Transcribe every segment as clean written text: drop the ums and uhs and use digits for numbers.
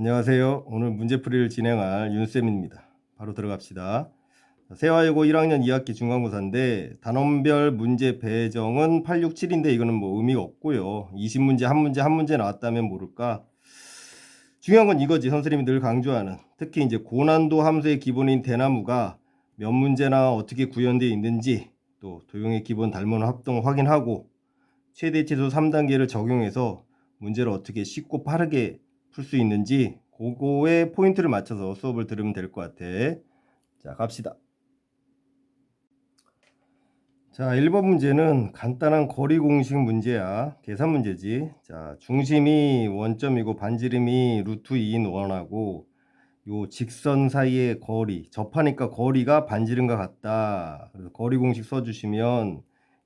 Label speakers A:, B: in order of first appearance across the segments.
A: 안녕하세요. 오늘 문제풀이를 진행할 윤쌤입니다. 바로 들어갑시다. 세화여고 1학년 2학기 중간고사인데 단원별 문제 배정은 867인데 이거는 뭐 의미가 없고요. 20문제 한 문제 나왔다면 모를까. 중요한 건 이거지. 선생님이 늘 강조하는 특히 이제 고난도 함수의 기본인 대나무가 몇 문제나 어떻게 구현되어 있는지, 또 도형의 기본 달모나 합동을 확인하고 최대 최소 3단계를 적용해서 문제를 어떻게 쉽고 빠르게 풀 수 있는지 그거에 포인트를 맞춰서 수업을 들으면 될 것 같아. 자, 갑시다. 자, 1번 문제는 간단한 거리 공식 문제야. 계산 문제지. 자, 중심이 원점이고 반지름이 루트 2인 원하고 요 직선 사이의 거리, 접하니까 거리가 반지름과 같다. 그래서 거리 공식 써주시면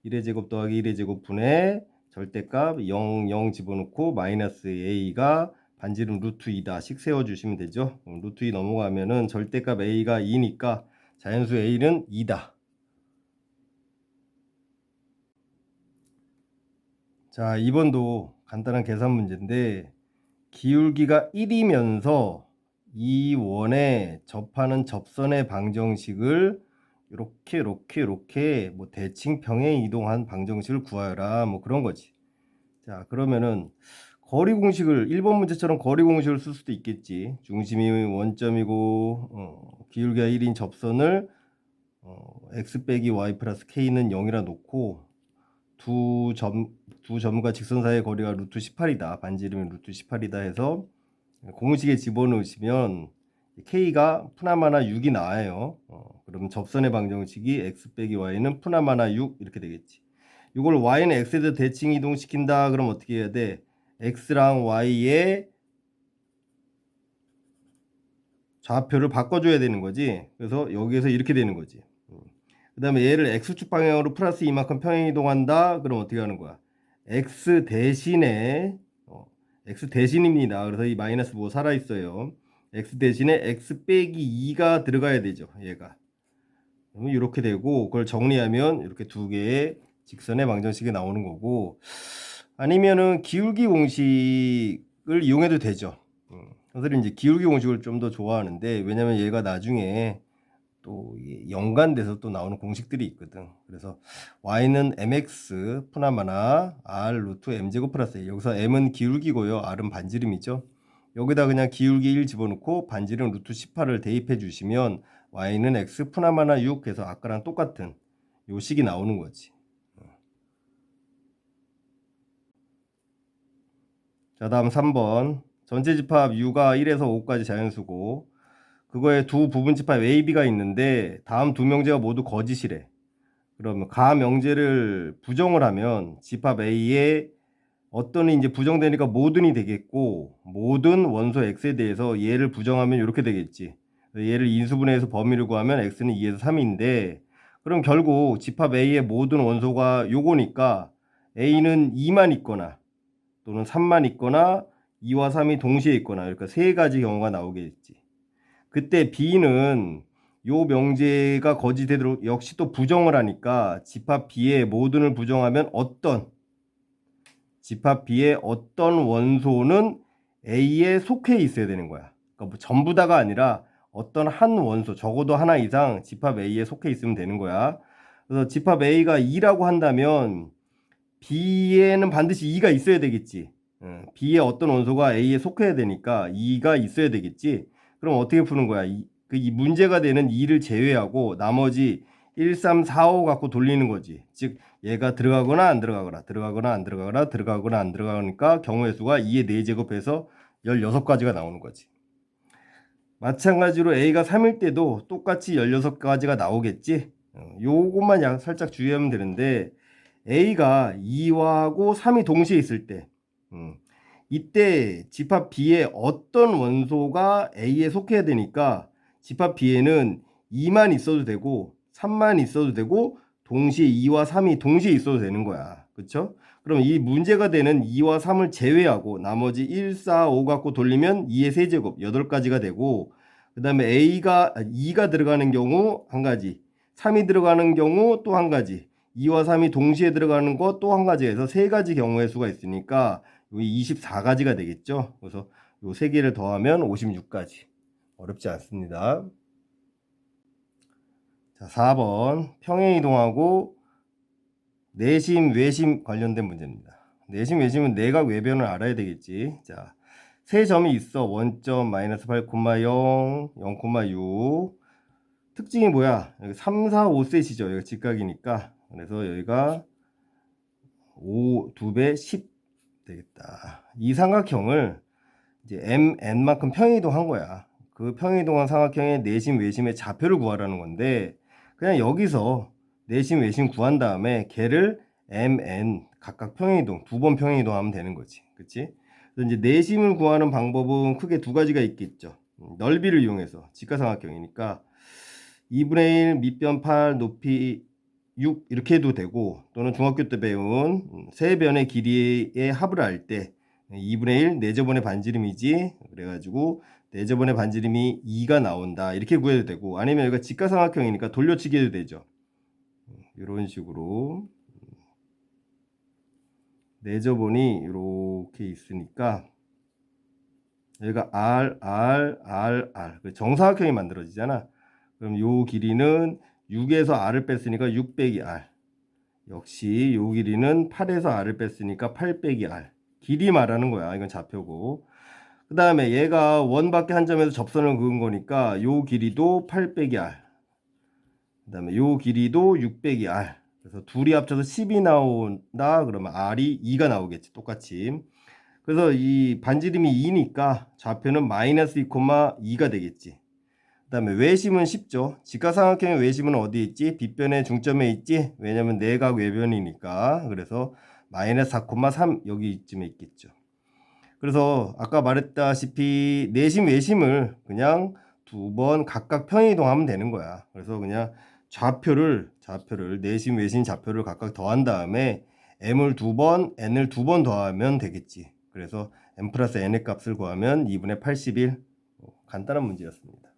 A: 1의 제곱 더하기 1의 제곱 분의 절대값 0, 0 집어넣고 마이너스 a가 반지름 루트 2다 식 세워주시면 되죠. 루트 2 넘어가면은 절대값 a가 2니까 자연수 a는 2다. 자, 2번도 간단한 계산 문제인데 기울기가 1이면서 이 원에 접하는 접선의 방정식을 이렇게 뭐 대칭 평행 이동한 방정식을 구하여라 뭐 그런 거지. 자, 그러면은 거리 공식을 1번 문제처럼 거리 공식을 쓸 수도 있겠지. 중심이 원점이고 기울기가 1인 접선을 x 빼기 y 플러스 k는 0이라 놓고 두 점과 직선 사이의 거리가 루트 18이다. 반지름이 루트 18이다 해서 공식에 집어넣으시면 k가 푸나마나 6이 나와요. 그럼 접선의 방정식이 x 빼기 y는 푸나마나 6 이렇게 되겠지. 이걸 y는 x에서 대칭 이동시킨다. 그럼 어떻게 해야 돼? x랑 y의 좌표를 바꿔줘야 되는 거지. 그래서 여기에서 이렇게 되는 거지. 그 다음에 얘를 x축 방향으로 플러스 이만큼 평행 이동한다. 그럼 어떻게 하는 거야? x 대신에 x 대신입니다. 그래서 이 마이너스 뭐 살아있어요. x 대신에 x 빼기 2가 들어가야 되죠. 얘가. 그러면 이렇게 되고 그걸 정리하면 이렇게 두 개의 직선의 방정식이 나오는 거고, 아니면은 기울기 공식을 이용해도 되죠. 선생님 이제 기울기 공식을 좀 더 좋아하는데, 왜냐면 얘가 나중에 또 연관돼서 또 나오는 공식들이 있거든. 그래서 y는 mx 푸나마나 r 루트 m제곱 플러스 a. 여기서 m은 기울기고요, r은 반지름이죠. 여기다 그냥 기울기 1 집어넣고 반지름 루트 18을 대입해 주시면 y는 x 푸나마나 6 해서 아까랑 똑같은 요 식이 나오는 거지. 자, 다음 3번. 전체 집합 u가 1에서 5까지 자연수고 그거에 두 부분 집합 a, b가 있는데 다음 두 명제가 모두 거짓이래. 그러면 가 명제를 부정을 하면 집합 a에 어떤이 이제 부정되니까 모든이 되겠고, 모든 원소 x에 대해서 얘를 부정하면 이렇게 되겠지. 얘를 인수분해해서 범위를 구하면 x는 2에서 3인데, 그럼 결국 집합 a의 모든 원소가 요거니까 a는 2만 있거나 또는 3만 있거나 2와 3이 동시에 있거나, 그러니까 세 가지 경우가 나오겠지. 그때 b는 요 명제가 거짓되도록 역시 또 부정을 하니까 집합 b의 모든을 부정하면 집합 b의 어떤 원소는 a에 속해 있어야 되는 거야. 그러니까 뭐 전부 다가 아니라 어떤 한 원소, 적어도 하나 이상 집합 a에 속해 있으면 되는 거야. 그래서 집합 a가 2라고 한다면 b에는 반드시 2가 있어야 되겠지. b의 어떤 원소가 a에 속해야 되니까 2가 있어야 되겠지. 그럼 어떻게 푸는 거야? 이 문제가 되는 2를 제외하고 나머지 1, 3, 4, 5 갖고 돌리는 거지. 즉 얘가 들어가거나 안 들어가거나 들어가거나 안 들어가거나 들어가거나 안 들어가니까 경우의 수가 2의 4제곱해서 16가지가 나오는 거지. 마찬가지로 a가 3일 때도 똑같이 16가지가 나오겠지. 요것만 살짝 주의하면 되는데, a가 2하고 3이 동시에 있을 때 이때 집합 b의 어떤 원소가 a에 속해야 되니까 집합 b에는 2만 있어도 되고 3만 있어도 되고 동시에 2와 3이 동시에 있어도 되는 거야. 그쵸? 그럼 이 문제가 되는 2와 3을 제외하고 나머지 1, 4, 5 갖고 돌리면 2의 세제곱 8가지가 되고, 그 다음에 a가 2가 들어가는 경우 한 가지, 3이 들어가는 경우 또 한 가지, 2와 3이 동시에 들어가는 것 또 한 가지 해서 세 가지 경우의 수가 있으니까 여기 24가지가 되겠죠. 그래서 요 세 개를 더하면 56까지. 어렵지 않습니다. 자, 4번 평행이동하고 내심 외심 관련된 문제입니다. 내심 외심은 내각 외변을 알아야 되겠지. 자, 세 점이 있어. 원점 마이너스 8, 0, 0,6. 특징이 뭐야? 여기 3, 4, 5셋이죠. 여기가 직각이니까. 그래서 여기가 5, 2배 10 되겠다. 이 삼각형을 이제 n만큼 평행이동한 거야. 그 평행이동한 삼각형의 내심 외심의 좌표를 구하라는 건데, 그냥 여기서 내심 외심 구한 다음에 걔를 mn 각각 평행이동, 두 번 평행이동하면 되는 거지. 그치? 그래서 이제 내심을 구하는 방법은 크게 두 가지가 있겠죠. 넓이를 이용해서 직각삼각형이니까 2분의 1 밑변 8 높이 6 이렇게 해도 되고, 또는 중학교 때 배운 세 변의 길이의 합을 알 때 2분의 1 4저번의 반지름이지, 그래가지고 4저번의 반지름이 2가 나온다 이렇게 구해도 되고, 아니면 여기가 직각삼각형이니까 돌려치기 해도 되죠. 이런 식으로 4저번이 이렇게 있으니까 여기가 R 정사각형이 만들어지잖아. 그럼 요 길이는 6에서 R을 뺐으니까 6 빼기 R. 역시 요 길이는 8에서 R을 뺐으니까 8 빼기 R. 길이 말하는 거야. 이건 좌표고. 그 다음에 얘가 원밖에 한 점에서 접선을 그은 거니까 요 길이도 8 빼기 R. 그 다음에 요 길이도 6 빼기 R. 그래서 둘이 합쳐서 10이 나온다. 그러면 R이 2가 나오겠지. 똑같이. 그래서 이 반지름이 2니까 좌표는 마이너스 2,2가 되겠지. 그 다음에 외심은 쉽죠. 직각삼각형의 외심은 어디에 있지? 빗변의 중점에 있지? 왜냐면 내각 외변이니까. 그래서 마이너스 4,3 여기쯤에 있겠죠. 그래서 아까 말했다시피 내심 외심을 그냥 두 번 각각 평행이동하면 되는 거야. 그래서 그냥 좌표를 내심 외심 좌표를 각각 더한 다음에 m을 두 번, n을 두 번 더하면 되겠지. 그래서 m 플러스 n의 값을 구하면 2분의 81. 간단한 문제였습니다.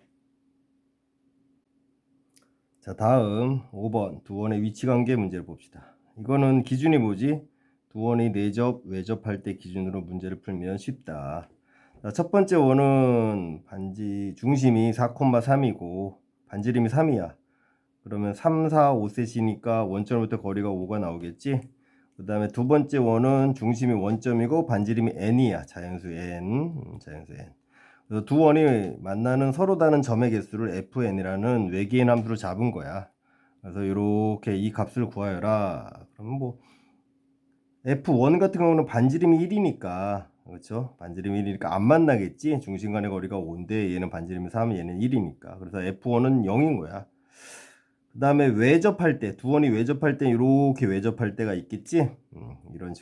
A: 자, 다음 5번 두원의 위치관계 문제를 봅시다. 이거는 기준이 뭐지? 두원이 내접, 외접할 때 기준으로 문제를 풀면 쉽다. 자, 첫 번째 원은 반지 중심이 4,3이고 반지름이 3이야. 그러면 3, 4, 5셋이니까 원점부터 거리가 5가 나오겠지? 그 다음에 두 번째 원은 중심이 원점이고 반지름이 n이야. 자연수 n. 자연수 n. 그래서 두 원이 만나는 서로 다른 점의 개수를 fn이라는 외계인 함수로 잡은 거야. 그래서 이렇게 이 값을 구하여라. 그러면 뭐 f1 같은 경우는 반지름이 1이니까, 그렇죠? 반지름이 1이니까 안 만나겠지. 중심 간의 거리가 5인데 얘는 반지름이 3, 얘는 1이니까. 그래서 f1은 0인 거야. 그 다음에 외접할 때, 두 원이 외접할 때 이렇게 외접할 때가 있겠지. 이런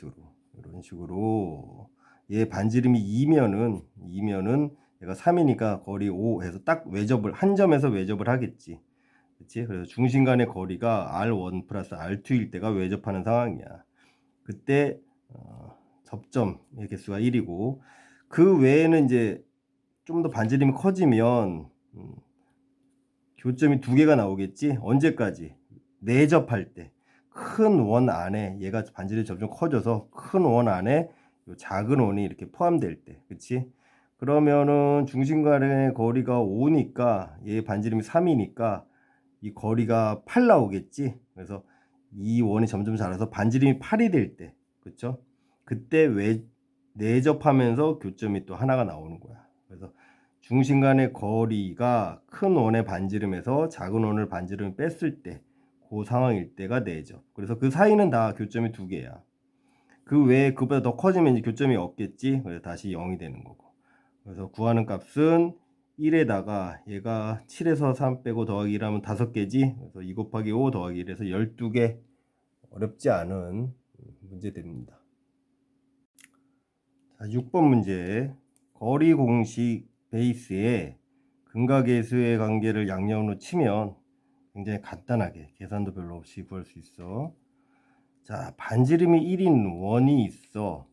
A: 식으로 얘 반지름이 2면은 얘가 3이니까 거리 5 해서 딱 외접을 한 점에서 외접을 하겠지. 그치? 그래서 중심 간의 거리가 R1 플러스 R2일 때가 외접하는 상황이야. 그때 접점의 개수가 1이고, 그 외에는 이제 좀 더 반지름이 커지면 교점이 두 개가 나오겠지. 언제까지? 내접할 때 큰 원 안에 얘가 반지름이 점점 커져서 큰 원 안에 요 작은 원이 이렇게 포함될 때, 그치? 그러면은 중심 간의 거리가 5니까 얘 반지름이 3이니까 이 거리가 8 나오겠지. 그래서 이 원이 점점 자라서 반지름이 8이 될 때, 그쵸? 그때 내접하면서 교점이 또 하나가 나오는 거야. 그래서 중심 간의 거리가 큰 원의 반지름에서 작은 원을 반지름을 뺐을 때, 그 상황일 때가 내접. 그래서 그 사이는 다 교점이 두 개야. 그 외에 그보다 더 커지면 이제 교점이 없겠지. 그래서 다시 0이 되는 거고. 그래서 구하는 값은 1에다가 얘가 7에서 3 빼고 더하기 1 하면 5개지. 그래서 2 곱하기 5 더하기 1에서 12개. 어렵지 않은 문제됩니다. 자, 6번 문제. 거리 공식 베이스에 근각계수의 관계를 양념으로 치면 굉장히 간단하게 계산도 별로 없이 구할 수 있어. 자, 반지름이 1인 원이 있어.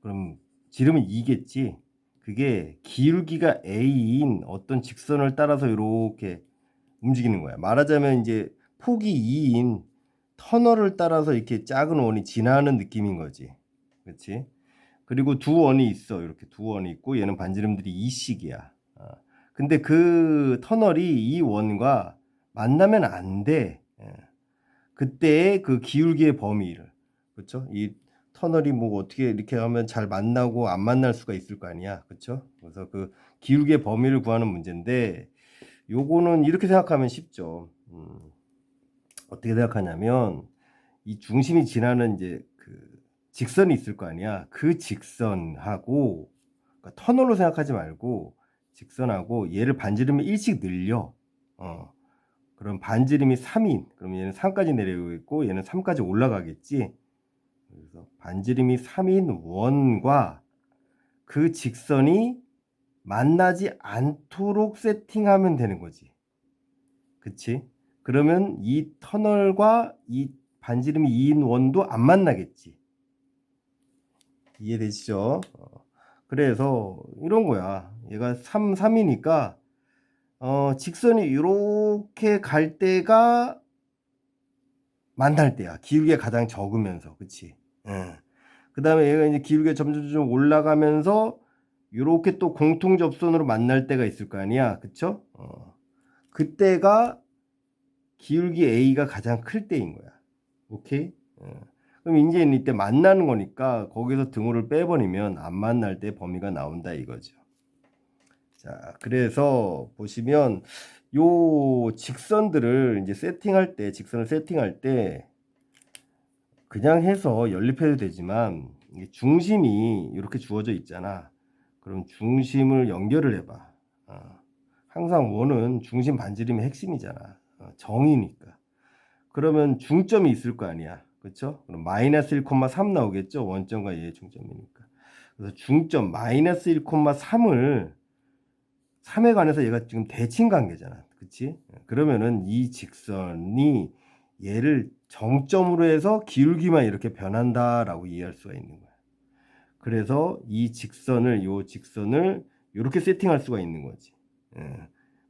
A: 그럼 지름은 2겠지. 그게 기울기가 a인 어떤 직선을 따라서 이렇게 움직이는 거야. 말하자면 이제 폭이 2인 터널을 따라서 이렇게 작은 원이 지나는 느낌인 거지. 그렇지? 그리고 두 원이 있어. 이렇게 두 원이 있고 얘는 반지름들이 2씩이야. 근데 그 터널이 이 원과 만나면 안 돼. 그때의 그 기울기의 범위를. 그렇죠? 이 터널이 뭐 어떻게 이렇게 하면 잘 만나고 안 만날 수가 있을 거 아니야. 그렇죠? 그래서 그 기울기의 범위를 구하는 문제인데 요거는 이렇게 생각하면 쉽죠. 어떻게 생각하냐면 이 중심이 지나는 이제 그 직선이 있을 거 아니야. 그 직선하고 그러니까 터널로 생각하지 말고 직선하고 얘를 반지름을 1씩 늘려. 그럼 반지름이 3인. 그럼 얘는 3까지 내려오고 있고 얘는 3까지 올라가겠지. 그래서 반지름이 3인 원과 그 직선이 만나지 않도록 세팅하면 되는 거지. 그치? 그러면 이 터널과 이 반지름이 2인 원도 안 만나겠지. 이해되시죠? 그래서 이런 거야. 얘가 3이니까 직선이 이렇게 갈 때가 만날 때야. 기울기가 가장 적으면서. 그치? 그 다음에 얘가 이제 기울기가 점점 올라가면서 이렇게 또 공통 접선으로 만날 때가 있을 거 아니야. 그쵸? 그때가 기울기 A가 가장 클 때인 거야. 오케이? 그럼 이제 이때 만나는 거니까 거기서 등호를 빼버리면 안 만날 때 범위가 나온다 이거죠. 자, 그래서 보시면 요 직선들을 이제 세팅할 때, 직선을 세팅할 때 그냥 해서 연립해도 되지만 중심이 이렇게 주어져 있잖아. 그럼 중심을 연결을 해봐. 항상 원은 중심 반지름의 핵심이잖아. 정이니까. 그러면 중점이 있을 거 아니야. 그렇죠? 그럼 마이너스 1,3 나오겠죠? 원점과 얘의 중점이니까. 그래서 중점 마이너스 1,3을 3에 관해서 얘가 지금 대칭 관계잖아. 그치? 그러면은 이 직선이 얘를 정점으로 해서 기울기만 이렇게 변한다라고 이해할 수가 있는 거야. 그래서 이 직선을, 요 직선을 이렇게 세팅할 수가 있는 거지.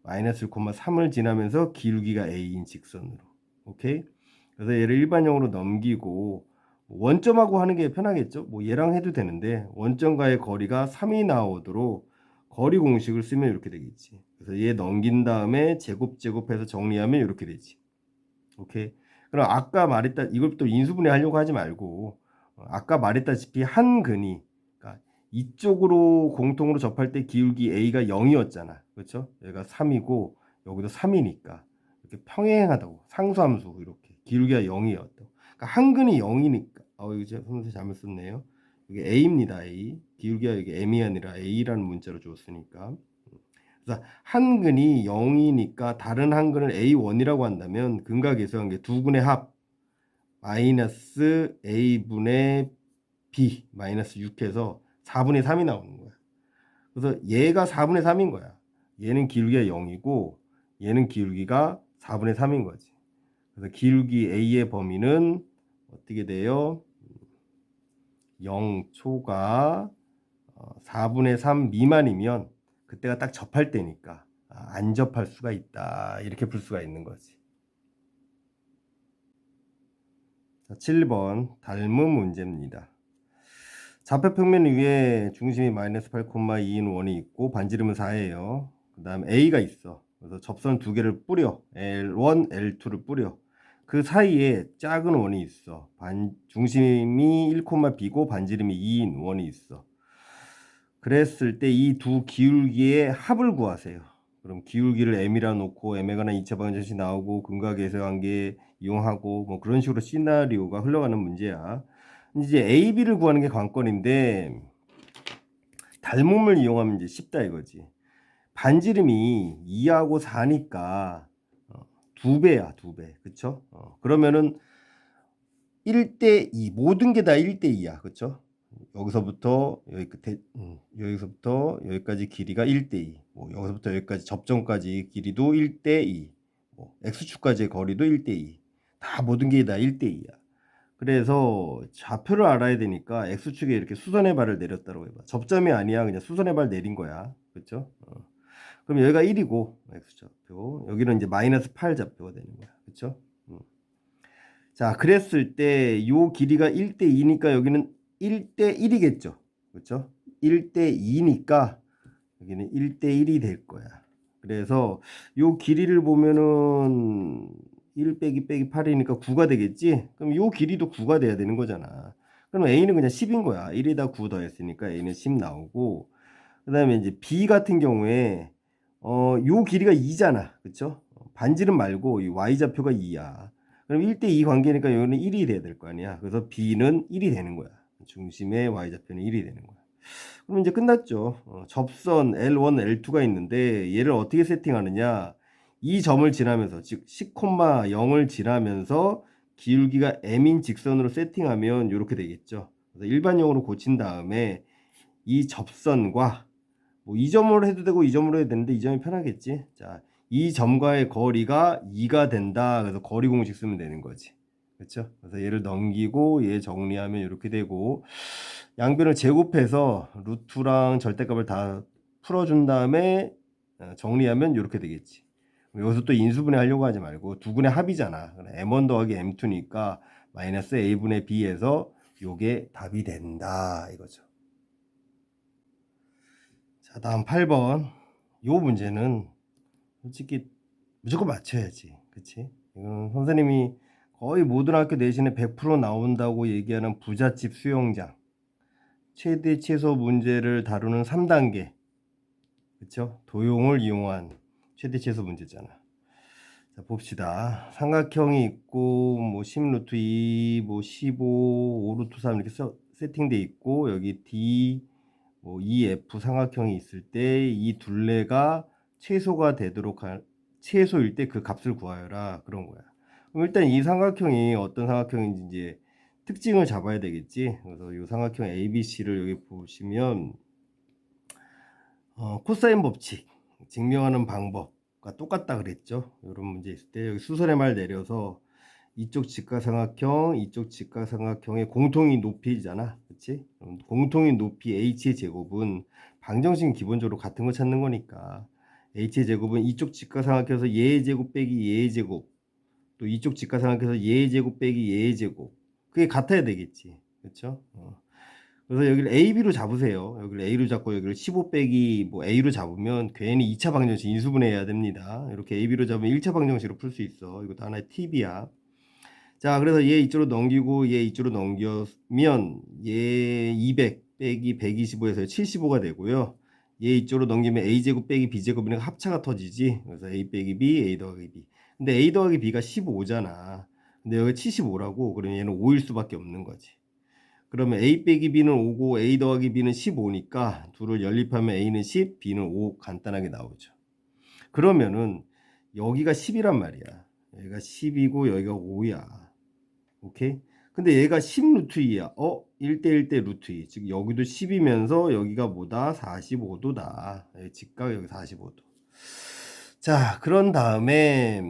A: 마이너스 1,3을 지나면서 기울기가 A인 직선으로. 오케이? 그래서 얘를 일반형으로 넘기고 원점하고 하는 게 편하겠죠? 뭐 얘랑 해도 되는데 원점과의 거리가 3이 나오도록 거리 공식을 쓰면 이렇게 되겠지. 그래서 얘 넘긴 다음에 제곱해서 정리하면 이렇게 되지. 오케이? 그럼 아까 말했다 이걸 또 인수분해 하려고 하지 말고 아까 말했다시피 한 근이 그러니까 이쪽으로 공통으로 접할 때 기울기 A가 0이었잖아. 그렇죠? 얘가 3이고 여기도 3이니까 이렇게 평행하다고 상수함수 이렇게 기울기가 0이었다고. 그러니까 한 근이 0이니까 이거 제가 선생님 잘못 썼네요. 이게 A입니다. A. 기울기가 이게 M이 아니라 A라는 문자로 줬으니까. 그래서 한 근이 0이니까 다른 한 근을 A1이라고 한다면 근과 계수한 게 두 근의 합 마이너스 A분의 B 마이너스 6해서 4분의 3이 나오는 거야. 그래서 얘가 4분의 3인 거야. 얘는 기울기가 0이고 얘는 기울기가 4분의 3인 거지. 그래서 기울기 A의 범위는 어떻게 돼요? 0초가 4분의 3 미만이면 그때가 딱 접할 때니까 안 접할 수가 있다. 이렇게 풀 수가 있는 거지. 자, 7번 닮은 문제입니다. 좌표 평면 위에 중심이 마이너스 8,2인 원이 있고 반지름은 4예요. 그 다음 A가 있어. 그래서 접선 두 개를 뿌려. L1, L2를 뿌려. 그 사이에 작은 원이 있어. 중심이 1,B고 반지름이 2인 원이 있어. 그랬을 때 이 두 기울기의 합을 구하세요. 그럼 기울기를 m이라 놓고 m에 관한 2차 방정식 나오고 근과 계수 관계 이용하고 뭐 그런 식으로 시나리오가 흘러가는 문제야. 이제 A, B를 구하는 게 관건인데 닮음을 이용하면 이제 쉽다 이거지. 반지름이 2하고 4니까 2배야, 2배. 그쵸? 그러면은 1대2 모든 게 다 1대2야. 그쵸? 여기서부터 여기 끝에 여기서부터 여기까지 길이가 1대2 뭐 여기서부터 여기까지 접점까지 길이도 1대2 뭐 x축까지의 거리도 1대2 다 모든 게 다 1대2야. 그래서 좌표를 알아야 되니까 x축에 이렇게 수선의 발을 내렸다고 해봐. 접점이 아니야. 그냥 수선의 발 내린 거야. 그렇죠? 그럼 여기가 1이고 x좌표 여기는 이제 마이너스 8 좌표가 되는 거야. 그렇죠? 자, 그랬을 때 요 길이가 1대2니까 여기는 1대1이겠죠. 그렇죠? 1대 2니까 여기는 1대 1이 될 거야. 그래서 요 길이를 보면은 1 빼기 빼기 8이니까 9가 되겠지? 그럼 요 길이도 9가 돼야 되는 거잖아. 그럼 A는 그냥 10인 거야. 1에다 9 더했으니까 A는 10 나오고, 그다음에 이제 B 같은 경우에 요 길이가 2잖아. 그쵸? 반지름 말고 이 y좌표가 2야. 그럼 1대 2 관계니까 여기는 1이 돼야 될 거 아니야. 그래서 B는 1이 되는 거야. 중심의 y좌표는 1이 되는 거야. 그럼 이제 끝났죠. 접선 L1, L2가 있는데 얘를 어떻게 세팅하느냐? 이 점을 지나면서, 즉 10,0을 지나면서 기울기가 m인 직선으로 세팅하면 이렇게 되겠죠. 그래서 일반형으로 고친 다음에 이 접선과 뭐 이 점으로 해도 되고 이 점으로 해도 되는데 이 점이 편하겠지. 자, 이 점과의 거리가 2가 된다. 그래서 거리 공식 쓰면 되는 거지. 그렇죠? 그래서 얘를 넘기고 얘 정리하면 이렇게 되고, 양변을 제곱해서 루트랑 절대값을 다 풀어준 다음에 정리하면 이렇게 되겠지. 여기서 또 인수분해 하려고 하지 말고 두분의 합이잖아. m1 더하기 m2니까 마이너스 a분의 b에서 요게 답이 된다 이거죠. 자, 다음 8번. 요 문제는 솔직히 무조건 맞춰야지. 그치? 이건 선생님이 거의 모든 학교 내신에 100% 나온다고 얘기하는 부잣집 수영장 최대 최소 문제를 다루는 3단계, 그쵸? 도용을 이용한 최대 최소 문제잖아. 자, 봅시다. 삼각형이 있고 뭐 10루트 2, 뭐 15, 5루트 3 이렇게 세팅돼 있고, 여기 D 뭐 EF 삼각형이 있을 때 이 둘레가 최소가 되도록 최소일 때 그 값을 구하여라, 그런 거야. 그럼 일단 이 삼각형이 어떤 삼각형인지 이제 특징을 잡아야 되겠지. 그래서 이 삼각형 ABC를 여기 보시면 코사인 법칙 증명하는 방법과 똑같다 그랬죠. 이런 문제 있을 때 여기 수선의 말 내려서 이쪽 직각삼각형, 이쪽 직각삼각형의 공통인 높이잖아. 그치? 공통인 높이 h의 제곱은 방정식 기본적으로 같은 거 찾는 거니까 h의 제곱은 이쪽 직각삼각형에서 얘의 제곱 빼기 얘의 제곱, 또 이쪽 직각삼각형에서 얘의 제곱 빼기 얘의 제곱, 그게 같아야 되겠지. 그렇죠? 그래서 여기를 AB로 잡으세요. 여기를 A로 잡고 여기를 15 빼기 뭐 A로 잡으면 괜히 2차 방정식 인수분해해야 됩니다. 이렇게 AB로 잡으면 1차 방정식으로 풀 수 있어. 이것도 하나의 팁이야. 자, 그래서 얘 이쪽으로 넘기고 얘 이쪽으로 넘기면 얘 200 빼기 125에서 75가 되고요. 얘 이쪽으로 넘기면 a제곱 빼기 b제곱이니까 합차가 터지지. 그래서 a 빼기 b, a 더하기 b. 근데 a 더하기 b가 15잖아. 근데 여기 75라고, 그러면 얘는 5일 수밖에 없는 거지. 그러면 a 빼기 b는 5고 a 더하기 b는 15니까 둘을 연립하면 a는 10, b는 5 간단하게 나오죠. 그러면은 여기가 10이란 말이야. 여기가 10이고 여기가 5야. 오케이? 근데 얘가 10루트 2야. 1대 1대 루트 2. 즉 여기도 10이면서 여기가 뭐다? 45도다. 직각 여기 45도. 자, 그런 다음에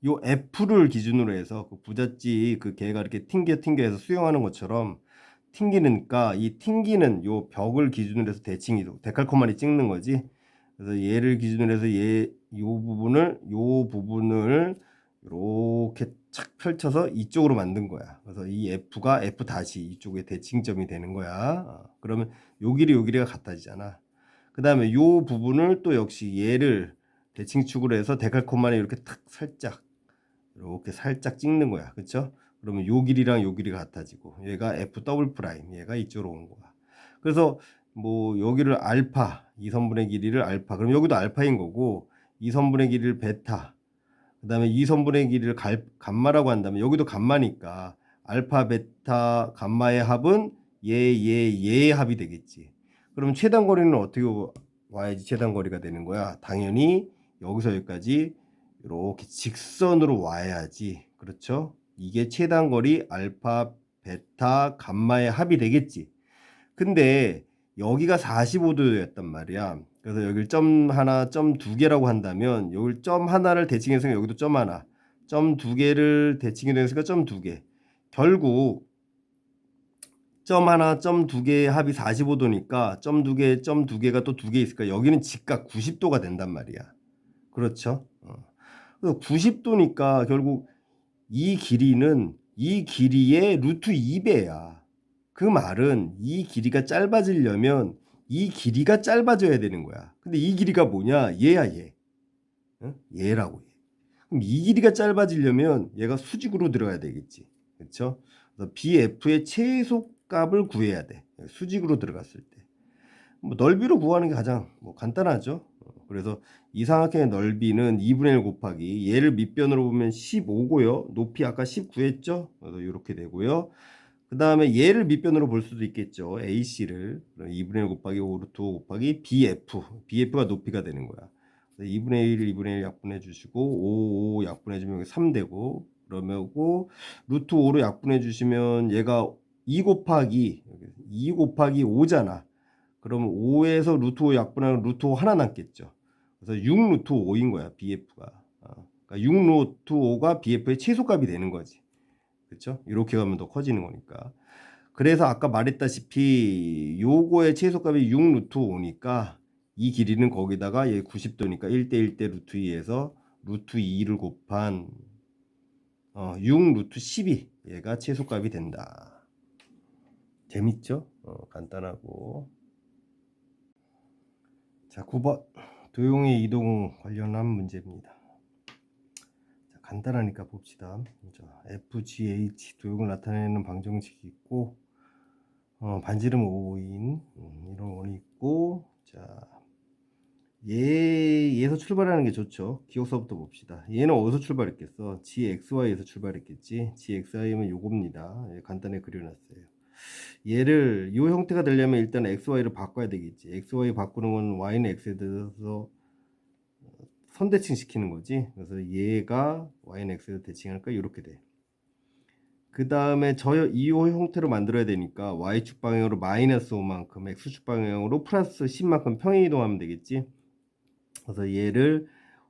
A: 요 F를 기준으로 해서 그 부잣집 그 걔가 이렇게 튕겨해서 수영하는 것처럼 튕기니까 이 튕기는 요 벽을 기준으로 해서 대칭이도 데칼코마니 찍는 거지. 그래서 얘를 기준으로 해서 요 부분을 이렇게 착 펼쳐서 이쪽으로 만든 거야. 그래서 이 F가 F 다시 이쪽에 대칭점이 되는 거야. 그러면 요 길이가 같아지잖아. 그 다음에 요 부분을 또 역시 얘를 대칭축으로 해서 데칼코마니 이렇게 탁 이렇게 살짝 찍는 거야. 그쵸? 그러면 요 길이랑 요 길이가 같아지고 얘가 F 더블 프라임, 얘가 이쪽으로 온 거야. 그래서 뭐 여기를 알파, 이 선분의 길이를 알파, 그럼 여기도 알파인 거고 이 선분의 길이를 베타, 그 다음에 이 선분의 길이를 감마라고 한다면 여기도 감마니까 알파, 베타, 감마의 합은 얘의 합이 되겠지. 그럼 최단거리는 어떻게 와야지 최단거리가 되는 거야? 당연히 여기서 여기까지 이렇게 직선으로 와야지. 그렇죠? 이게 최단거리 알파, 베타, 감마의 합이 되겠지. 근데 여기가 45도였단 말이야. 그래서 여기를 점 하나, 점 두 개라고 한다면 여기 점 하나를 대칭해서 여기도 점 하나, 점 두 개를 대칭해서 점 두 개. 결국 점 하나, 점 두 개의 합이 45도니까 점 두 개가 또 두 개 있을까? 여기는 직각 90도가 된단 말이야. 그렇죠? 그래서 90도니까 결국 이 길이는 이 길이의 루트 2배야. 그 말은 이 길이가 짧아지려면 이 길이가 짧아져야 되는 거야. 근데 이 길이가 뭐냐? 얘야, 얘. 응? 얘라고. 얘. 그럼 이 길이가 짧아지려면 얘가 수직으로 들어가야 되겠지. 그렇죠? 그래서 BF의 최소값을 구해야 돼. 수직으로 들어갔을 때. 뭐 넓이로 구하는 게 가장 뭐 간단하죠. 그래서 이삼각형의 넓이는 2분의 1 곱하기 얘를 밑변으로 보면 15고요. 높이 아까 19했죠. 그래서 이렇게 되고요. 그 다음에 얘를 밑변으로 볼 수도 있겠죠. AC를 2분의 1 곱하기 5 루트 5 곱하기 BF. BF가 높이가 되는 거야. 2분의 1, 2분의 1 약분해 주시고 5 약분해 주면 3 되고 그러면 루트 5로 약분해 주시면 얘가 2 곱하기 5잖아. 그러면 5에서 루트 5 약분하면 루트 5 하나 남겠죠. 그래서 6 루트 5인 거야, BF가. 그러니까 6 루트 5가 BF의 최소값이 되는 거지. 그렇죠? 이렇게 가면 더 커지는 거니까. 그래서 아까 말했다시피 요거의 최소값이 6 루트 5니까 이 길이는 거기다가 얘 90도니까 1대 1대 루트 2에서 루트 2를 곱한 6 루트 12 얘가 최소값이 된다. 재밌죠? 간단하고. 자, 9번 도형의 이동 관련한 문제입니다. 자, 간단하니까 봅시다. FGH 도형을 나타내는 방정식이 있고 반지름 5인 이런 원이 있고 자 얘에서 출발하는 게 좋죠. 기억서부터 봅시다. 얘는 어디서 출발했겠어? GXY에서 출발했겠지. GXY면 요겁니다. 간단히 그려놨어요. 얘를 이 형태가 되려면 일단 XY를 바꿔야 되겠지. XY 바꾸는 건 Y는 X에 대해서 선대칭 시키는 거지. 그래서 얘가 Y는 X에 대칭하니까 이렇게 돼. 그 다음에 이 형태로 만들어야 되니까 Y축 방향으로 마이너스 5만큼 X축 방향으로 플러스 10만큼 평행이동하면 되겠지. 그래서 얘를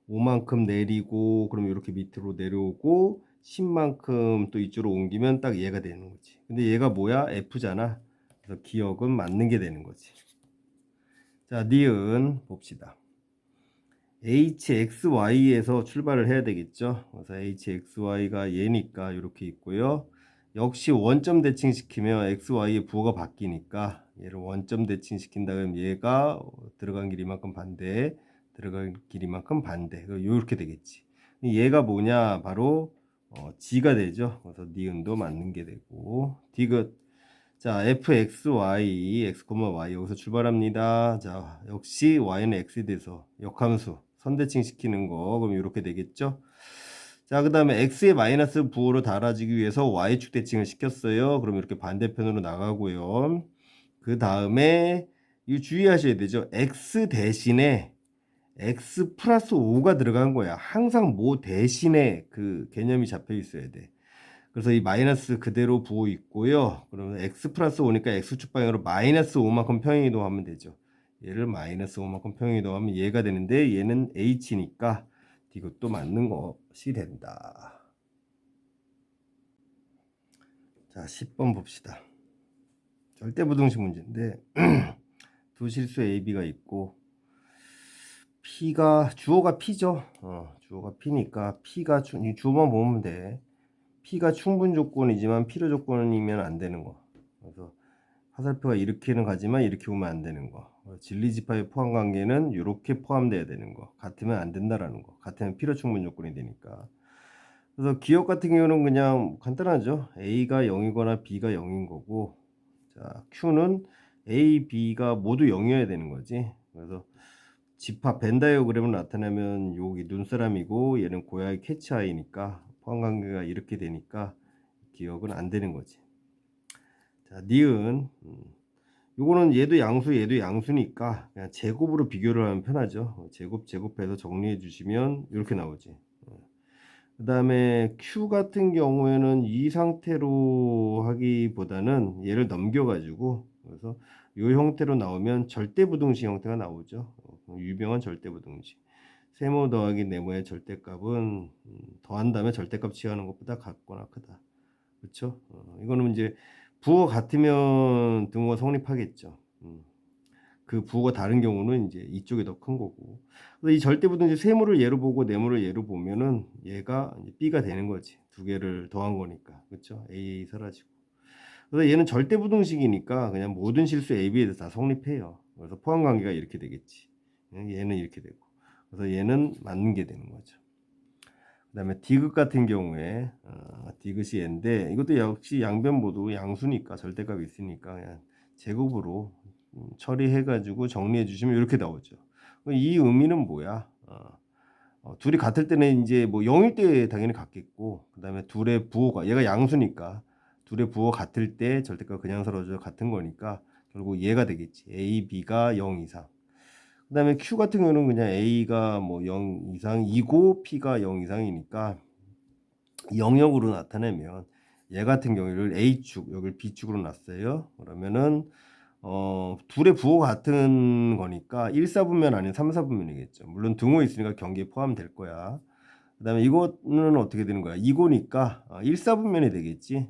A: 5만큼 내리고 그럼 이렇게 밑으로 내려오고 10만큼 또 이쪽으로 옮기면 딱 얘가 되는 거지. 근데 얘가 뭐야? F잖아. 그래서 기억은 맞는 게 되는 거지. 자, 니은 봅시다. HXY에서 출발을 해야 되겠죠. 그래서 HXY가 얘니까 이렇게 있고요. 역시 원점 대칭시키면 XY의 부호가 바뀌니까 얘를 원점 대칭시킨 다음 얘가 들어간 길이만큼 반대, 들어간 길이만큼 반대. 이렇게 되겠지. 얘가 뭐냐? 바로 G가 되죠. 그래서 니은도 맞는 게 되고 디귿. 자, fxy, x, y 여기서 출발합니다. 자, 역시 y는 x에 대해서 역함수 선대칭 시키는 거 그럼 이렇게 되겠죠. 자, 그 다음에 x의 마이너스 부호로 달아지기 위해서 y축 대칭을 시켰어요. 그럼 이렇게 반대편으로 나가고요. 그 다음에 이 주의하셔야 되죠. x 대신에 x 플러스 5가 들어간 거야. 항상 뭐 대신에 그 개념이 잡혀 있어야 돼. 그래서 이 마이너스 그대로 부호 있고요. 그러면 x 플러스 5니까 x축 방향으로 마이너스 5만큼 평행이동하면 되죠. 얘를 마이너스 5만큼 평행이동하면 얘가 되는데 얘는 h니까 이것도 맞는 것이 된다. 자, 10번 봅시다. 절대부등식 문제인데 두 실수 A, B가 있고 P가 주어가 P죠. 주어가 P니까 P가 이 주어만 보면 돼. P가 충분 조건이지만 필요 조건이면 안 되는 거. 그래서 화살표가 이렇게는 가지만 이렇게 오면 안 되는 거. 진리집합의 포함 관계는 이렇게 포함돼야 되는 거. 같으면 안 된다라는 거. 같으면 필요 충분 조건이 되니까. 그래서 기억 같은 경우는 그냥 간단하죠. A가 0이거나 B가 0인 거고, 자 Q는 A, B가 모두 0이어야 되는 거지. 그래서 집합 벤 다이어그램을 나타내면 여기 눈사람이고 얘는 고양이 캐치아이니까 포함 관계가 이렇게 되니까 기억은 안 되는 거지. 자, 니은 요거는 얘도 양수니까 그냥 제곱으로 비교를 하면 편하죠. 제곱해서 정리해 주시면 이렇게 나오지. 그 다음에 Q 같은 경우에는 이 상태로 하기보다는 얘를 넘겨가지고 그래서 이 형태로 나오면 절대부등식 형태가 나오죠. 유명한 절대부등식. 세모 더하기 네모의 절대값은 더한 다음에 절대값 취하는 것보다 같거나 크다. 그렇죠? 이거는 이제 부호가 같으면 등호가 성립하겠죠. 그 부호가 다른 경우는 이제 이쪽이 더 큰 거고. 그래서 이 절대부등식 세모를 예로 보고 네모를 예로 보면은 얘가 이제 B가 되는 거지. 두 개를 더한 거니까. 그렇죠? A 사라지고. 그래서 얘는 절대부등식이니까 그냥 모든 실수 A, B에 대해서 다 성립해요. 그래서 포함관계가 이렇게 되겠지. 얘는 이렇게 되고. 그래서 얘는 맞는 게 되는 거죠. 그 다음에 디귿 같은 경우에 디귿이 n인데 이것도 역시 양변 모두 양수니까 절대값이 있으니까 그냥 제곱으로 처리해가지고 정리해 주시면 이렇게 나오죠. 이 의미는 뭐야? 둘이 같을 때는 이제 뭐 0일 때 당연히 같겠고, 그 다음에 둘의 부호가 얘가 양수니까 둘의 부호 같을 때 절대값 그냥 서로져 같은 거니까 결국 얘가 되겠지. A, B가 0 이상. 그 다음에 Q 같은 경우는 그냥 A가 뭐 0 이상이고 P가 0 이상이니까 영역으로 나타내면 얘 같은 경우를 A축, 여기를 B축으로 놨어요. 그러면은 둘의 부호 같은 거니까 1사분면 아닌 3사분면이겠죠. 물론 등호 있으니까 경계에 포함될 거야. 그 다음에 이거는 어떻게 되는 거야? 이거니까 1사분면이 되겠지.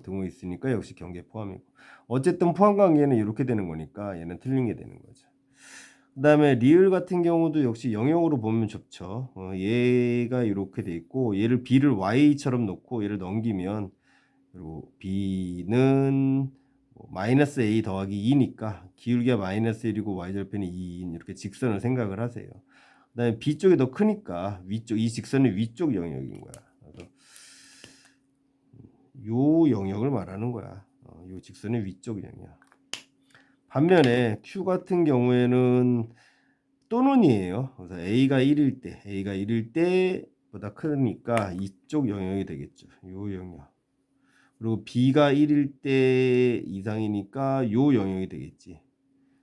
A: 등호 있으니까 역시 경계에 포함이고. 어쨌든 포함관계는 이렇게 되는 거니까 얘는 틀린 게 되는 거죠. 그 다음에 리을 같은 경우도 역시 영역으로 보면 좋죠. 얘가 이렇게 돼 있고 얘를 B를 Y처럼 놓고 얘를 넘기면 그리고 B는 뭐 마이너스 A 더하기 2니까 기울기가 마이너스 1이고 Y절편이 2인 이렇게 직선을 생각을 하세요. 그 다음에 B 쪽이 더 크니까 위쪽, 이 직선의 위쪽 영역인 거야. 그래서 요 영역을 말하는 거야. 요 직선의 위쪽 영역. 반면에 Q 같은 경우에는 또는이에요. 그래서 A가 1일 때보다 크니까 이쪽 영역이 되겠죠. 요 영역. 그리고 B가 1일 때 이상이니까 요 영역이 되겠지.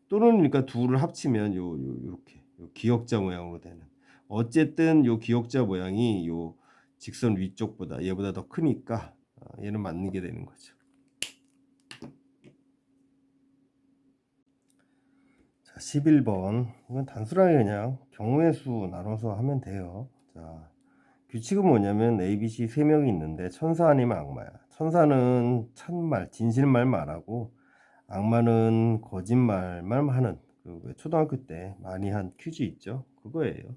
A: 또는이니까 둘을 합치면 요렇게 요 기역자 모양으로 되는. 어쨌든 요 기역자 모양이 요 직선 위쪽보다 얘보다 더 크니까 얘는 맞는 게 되는 거죠. 자, 11번. 이건 단순하게 그냥 경우의 수 나눠서 하면 돼요. 자, 규칙은 뭐냐면 A, B, C 3명이 있는데 천사 아니면 악마야. 천사는 참말, 진실말 말하고 악마는 거짓말만 하는 그 초등학교 때 많이 한 퀴즈 있죠. 그거예요.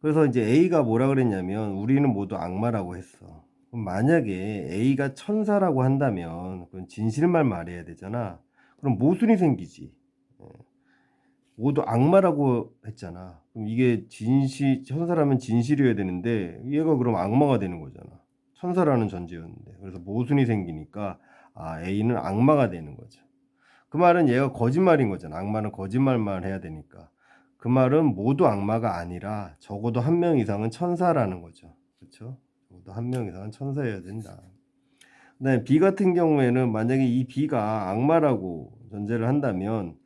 A: 그래서 이제 A가 뭐라 그랬냐면 우리는 모두 악마라고 했어. 그럼 만약에 A가 천사라고 한다면 그건 진실말 말해야 되잖아. 그럼 모순이 생기지. 모두 악마라고 했잖아. 그럼 이게 천사라면 진실이어야 되는데 얘가 그럼 악마가 되는 거잖아. 천사라는 전제였는데. 그래서 모순이 생기니까 A는 악마가 되는 거죠. 그 말은 얘가 거짓말인 거잖아. 악마는 거짓말만 해야 되니까. 그 말은 모두 악마가 아니라 적어도 한 명 이상은 천사라는 거죠. 그렇죠? 적어도 한 명 이상은 천사여야 된다. 그다음에 B 같은 경우에는 만약에 이 B가 악마라고 전제를 한다면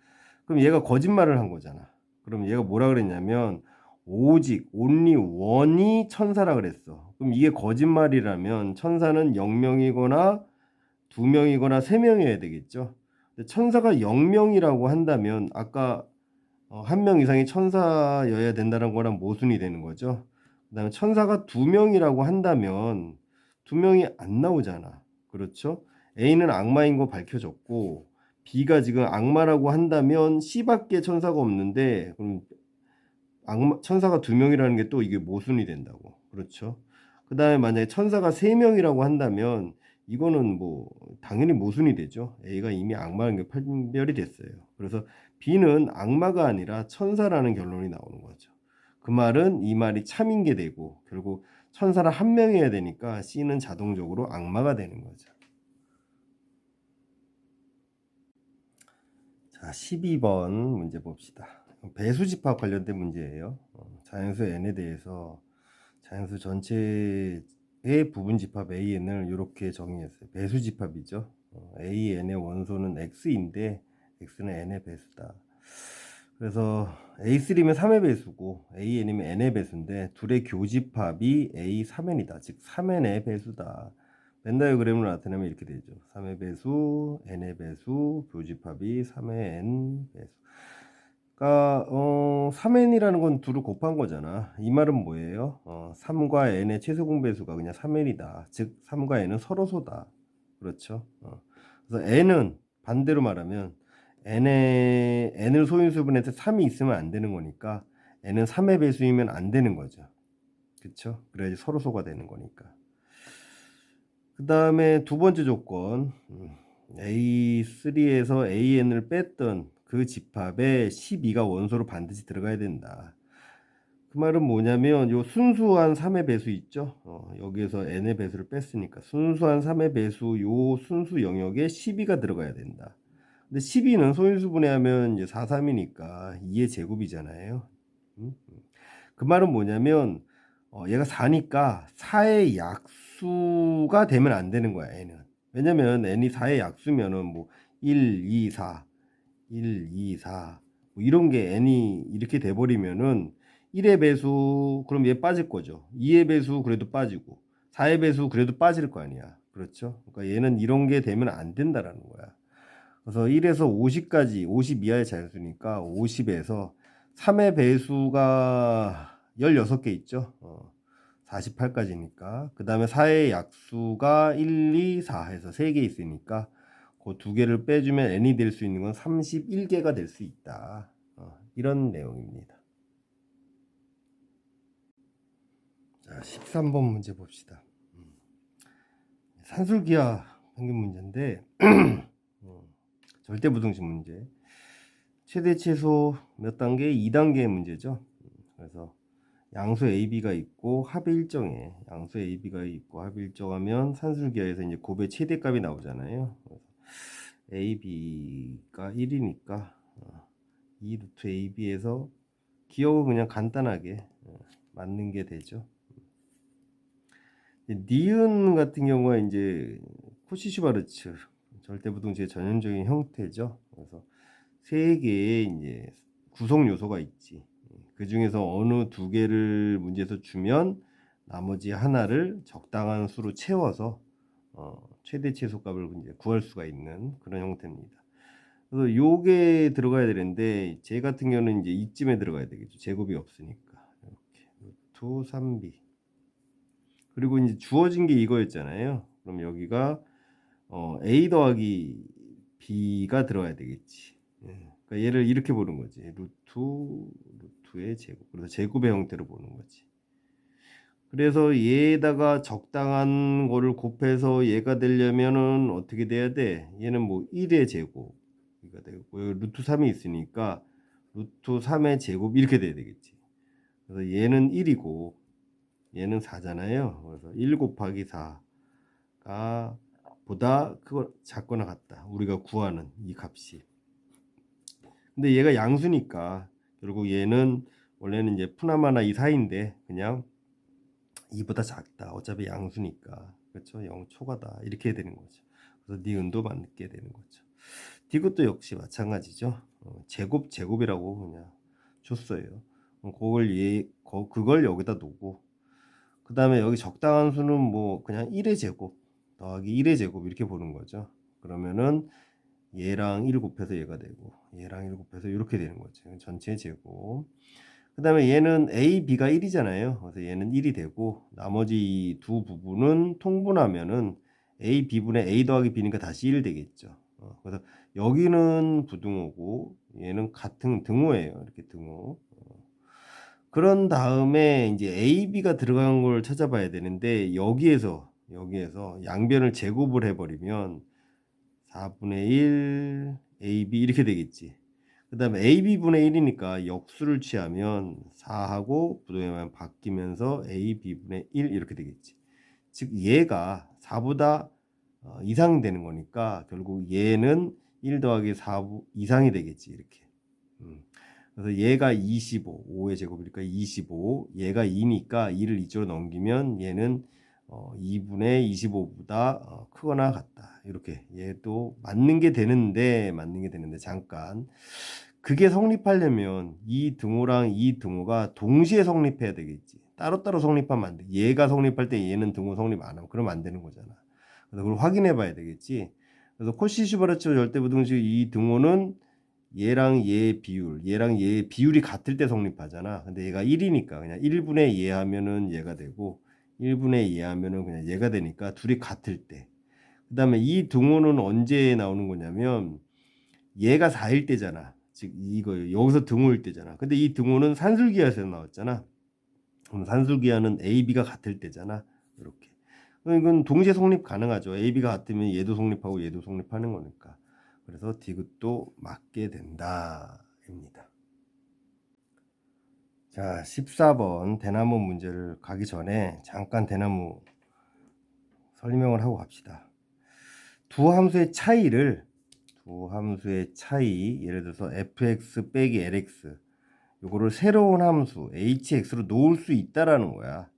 A: 그럼 얘가 거짓말을 한 거잖아. 그럼 얘가 뭐라 그랬냐면 오직 only one이 천사라 그랬어. 그럼 이게 거짓말이라면 천사는 0명이거나 2명이거나 3명이어야 되겠죠. 천사가 0명이라고 한다면 아까 한 명 이상이 천사여야 된다는 거랑 모순이 되는 거죠. 그다음에 천사가 2명이라고 한다면 2명이 안 나오잖아. 그렇죠? A는 악마인 거 밝혀졌고 B가 지금 악마라고 한다면 C밖에 천사가 없는데 그럼 천사가 2명이라는 게 또 이게 모순이 된다고. 그렇죠? 그다음에 만약에 천사가 3명이라고 한다면 이거는 뭐 당연히 모순이 되죠. A가 이미 악마라는 게 판별이 됐어요. 그래서 B는 악마가 아니라 천사라는 결론이 나오는 거죠. 그 말은 이 말이 참인 게 되고 결국 천사는 한 명이어야 되니까 C는 자동적으로 악마가 되는 거죠. 자, 12번 문제 봅시다. 배수집합 관련된 문제예요. 자연수 n에 대해서 자연수 전체의 부분집합 AN을 이렇게 정의했어요. 배수집합이죠. AN의 원소는 X인데 X는 N의 배수다. 그래서 A3면 3의 배수고 AN이면 N의 배수인데 둘의 교집합이 A3N이다. 즉 3N의 배수다. 벤 다이어그램으로 나타내면 이렇게 되죠. 3의 배수, n의 배수, 교집합이 3의 n 배수. 그러니까 3n이라는 건 둘을 곱한 거잖아. 이 말은 뭐예요? 3과 n의 최소 공배수가 그냥 3n이다. 즉 3과 n은 서로소다. 그렇죠? 그래서 n은 반대로 말하면 n을 소인수분해서 3이 있으면 안 되는 거니까 n은 3의 배수이면 안 되는 거죠. 그렇죠? 그래야지 서로소가 되는 거니까. 그 다음에 두 번째 조건 A3에서 AN을 뺐던 그 집합에 12가 원소로 반드시 들어가야 된다. 그 말은 뭐냐면 요 순수한 3의 배수 있죠. 여기에서 n의 배수를 뺐으니까 순수한 3의 배수 요 순수 영역에 12가 들어가야 된다. 근데 12는 소인수분해하면 이제 4, 3이니까 2의 제곱이잖아요. 그 말은 뭐냐면 얘가 4니까 4의 약수가 되면 안 되는 거야, n은. 왜냐면 n이 4의 약수면은 뭐 1, 2, 4, 1, 2, 4 뭐 이런 게 n이 이렇게 돼 버리면은 1의 배수 그럼 얘 빠질 거죠. 2의 배수 그래도 빠지고 4의 배수 그래도 빠질 거 아니야. 그렇죠? 그러니까 얘는 이런 게 되면 안 된다라는 거야. 그래서 1에서 50까지 50 이하의 자연수니까 50에서 3의 배수가 16개 있죠. 48까지니까. 그 다음에 4의 약수가 1, 2, 4 해서 3개 있으니까 그 두 개를 빼주면 n이 될 수 있는 건 31개가 될 수 있다. 이런 내용입니다. 자, 13번 문제 봅시다. 산술기하 평균 문제인데 절대부등식 문제. 최대 최소 몇 단계? 2단계의 문제죠. 그래서 양수 AB가 있고 합이 일정해. 양수 AB가 있고 합이 일정하면 산술기하에서 이제 곱의 최대값이 나오잖아요. 그래서 AB가 1이니까 2 루트 AB에서 기억은 그냥 간단하게 맞는 게 되죠. 니은 같은 경우가 이제 코시-슈바르츠 절대부등식의 전형적인 형태죠. 그래서 세 개의 이제 구성 요소가 있지. 그 중에서 어느 두 개를 문제에서 주면 나머지 하나를 적당한 수로 채워서 최대 최소값을 이제 구할 수가 있는 그런 형태입니다. 그래서 요게 들어가야 되는데 제 같은 경우는 이제 이쯤에 들어가야 되겠죠. 제곱이 없으니까. 이렇게 루트 3b. 그리고 이제 주어진 게 이거였잖아요. 그럼 여기가 a 더하기 b가 들어가야 되겠지. 그러니까 얘를 이렇게 보는 거지. 루트의 제곱. 그래서 제곱의 형태로 보는 거지. 그래서 얘에다가 적당한 거를 곱해서 얘가 되려면은 어떻게 돼야 돼? 얘는 뭐 1의 제곱이가 되고 여기 루트 3이 있으니까 루트 3의 제곱 이렇게 돼야 되겠지. 그래서 얘는 1이고 얘는 4잖아요. 그래서 1 곱하기 4가 보다 크거 작거나 같다. 우리가 구하는 이 값이. 근데 얘가 양수니까 결국 얘는 원래는 이제 푸나마나 이 사이인데 그냥 2보다 작다. 어차피 양수니까. 그렇죠? 0 초과다. 이렇게 되는 거죠. 그래서 니은도 맞게 되는 거죠. 디귿도 역시 마찬가지죠. 제곱이라고 그냥 줬어요. 그걸 여기다 놓고 그 다음에 여기 적당한 수는 뭐 그냥 1의 제곱 더하기 1의 제곱 이렇게 보는 거죠. 그러면은 얘랑 1 곱해서 얘가 되고 얘랑 1 곱해서 이렇게 되는 거죠. 전체 제곱. 그 다음에 얘는 A, B가 1이잖아요. 그래서 얘는 1이 되고 나머지 이 두 부분은 통분하면은 A, B분의 A 더하기 B니까 다시 1 되겠죠. 그래서 여기는 부등호고 얘는 같은 등호예요. 이렇게 등호. 그런 다음에 이제 A, B가 들어간 걸 찾아봐야 되는데 여기에서 양변을 제곱을 해버리면 4분의 1 AB 이렇게 되겠지. 그 다음에 AB분의 1이니까 역수를 취하면 4하고 부동의만 바뀌면서 AB분의 1 이렇게 되겠지. 즉 얘가 4보다 이상 되는 거니까 결국 얘는 1 더하기 4 이상이 되겠지. 이렇게. 그래서 얘가 25, 5의 제곱이니까 25, 얘가 2니까 2를 이쪽으로 넘기면 얘는 2분의 25보다 크거나 같다. 이렇게 얘도 맞는 게 되는데 잠깐 그게 성립하려면 이 등호랑 이 등호가 동시에 성립해야 되겠지. 따로따로 성립하면 안 돼. 얘가 성립할 때 얘는 등호 성립 안 하면 그러면 안 되는 거잖아. 그래서 그걸 확인해 봐야 되겠지. 그래서 코시-슈바르츠 절대부등식 이 등호는 얘랑 얘의 비율이 같을 때 성립하잖아. 근데 얘가 1이니까 그냥 1분의 얘 하면은 얘가 되고 1분의 얘 하면은 그냥 얘가 되니까 둘이 같을 때. 그 다음에 이 등호는 언제 나오는 거냐면 얘가 4일 때잖아. 즉 이거 여기서 등호일 때잖아. 근데 이 등호는 산술기하에서 나왔잖아. 그럼 산술기하는 A, B가 같을 때잖아. 이렇게. 이건 동시에 성립 가능하죠. AB가 같으면 얘도 성립하고 얘도 성립하는 거니까. 그래서 디귿도 맞게 된다입니다. 자, 14번 대나무 문제를 가기 전에 잠깐 대나무 설명을 하고 갑시다. 두 함수의 차이, 예를 들어서 fx 빼기 lx, 요거를 새로운 함수 hx로 놓을 수 있다라는 거야.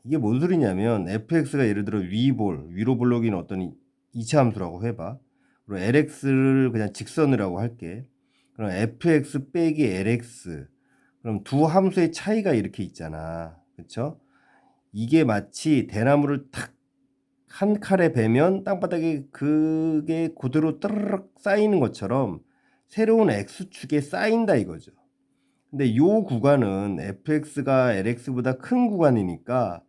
A: 이게 뭔 소리냐면 fx가 예를 들어 위로 볼록인 어떤 이차 함수라고 해봐. 그리고 lx를 그냥 직선이라고 할게. 그럼 fx 빼기 lx, 그럼 두 함수의 차이가 이렇게 있잖아. 그쵸? 이게 마치 대나무를 탁 한 칼에 베면 땅바닥에 그게 그대로 뜨르륵 쌓이는 것처럼 새로운 x축에 쌓인다 이거죠. 근데 요 구간은 fx가 lx보다 큰 구간이니까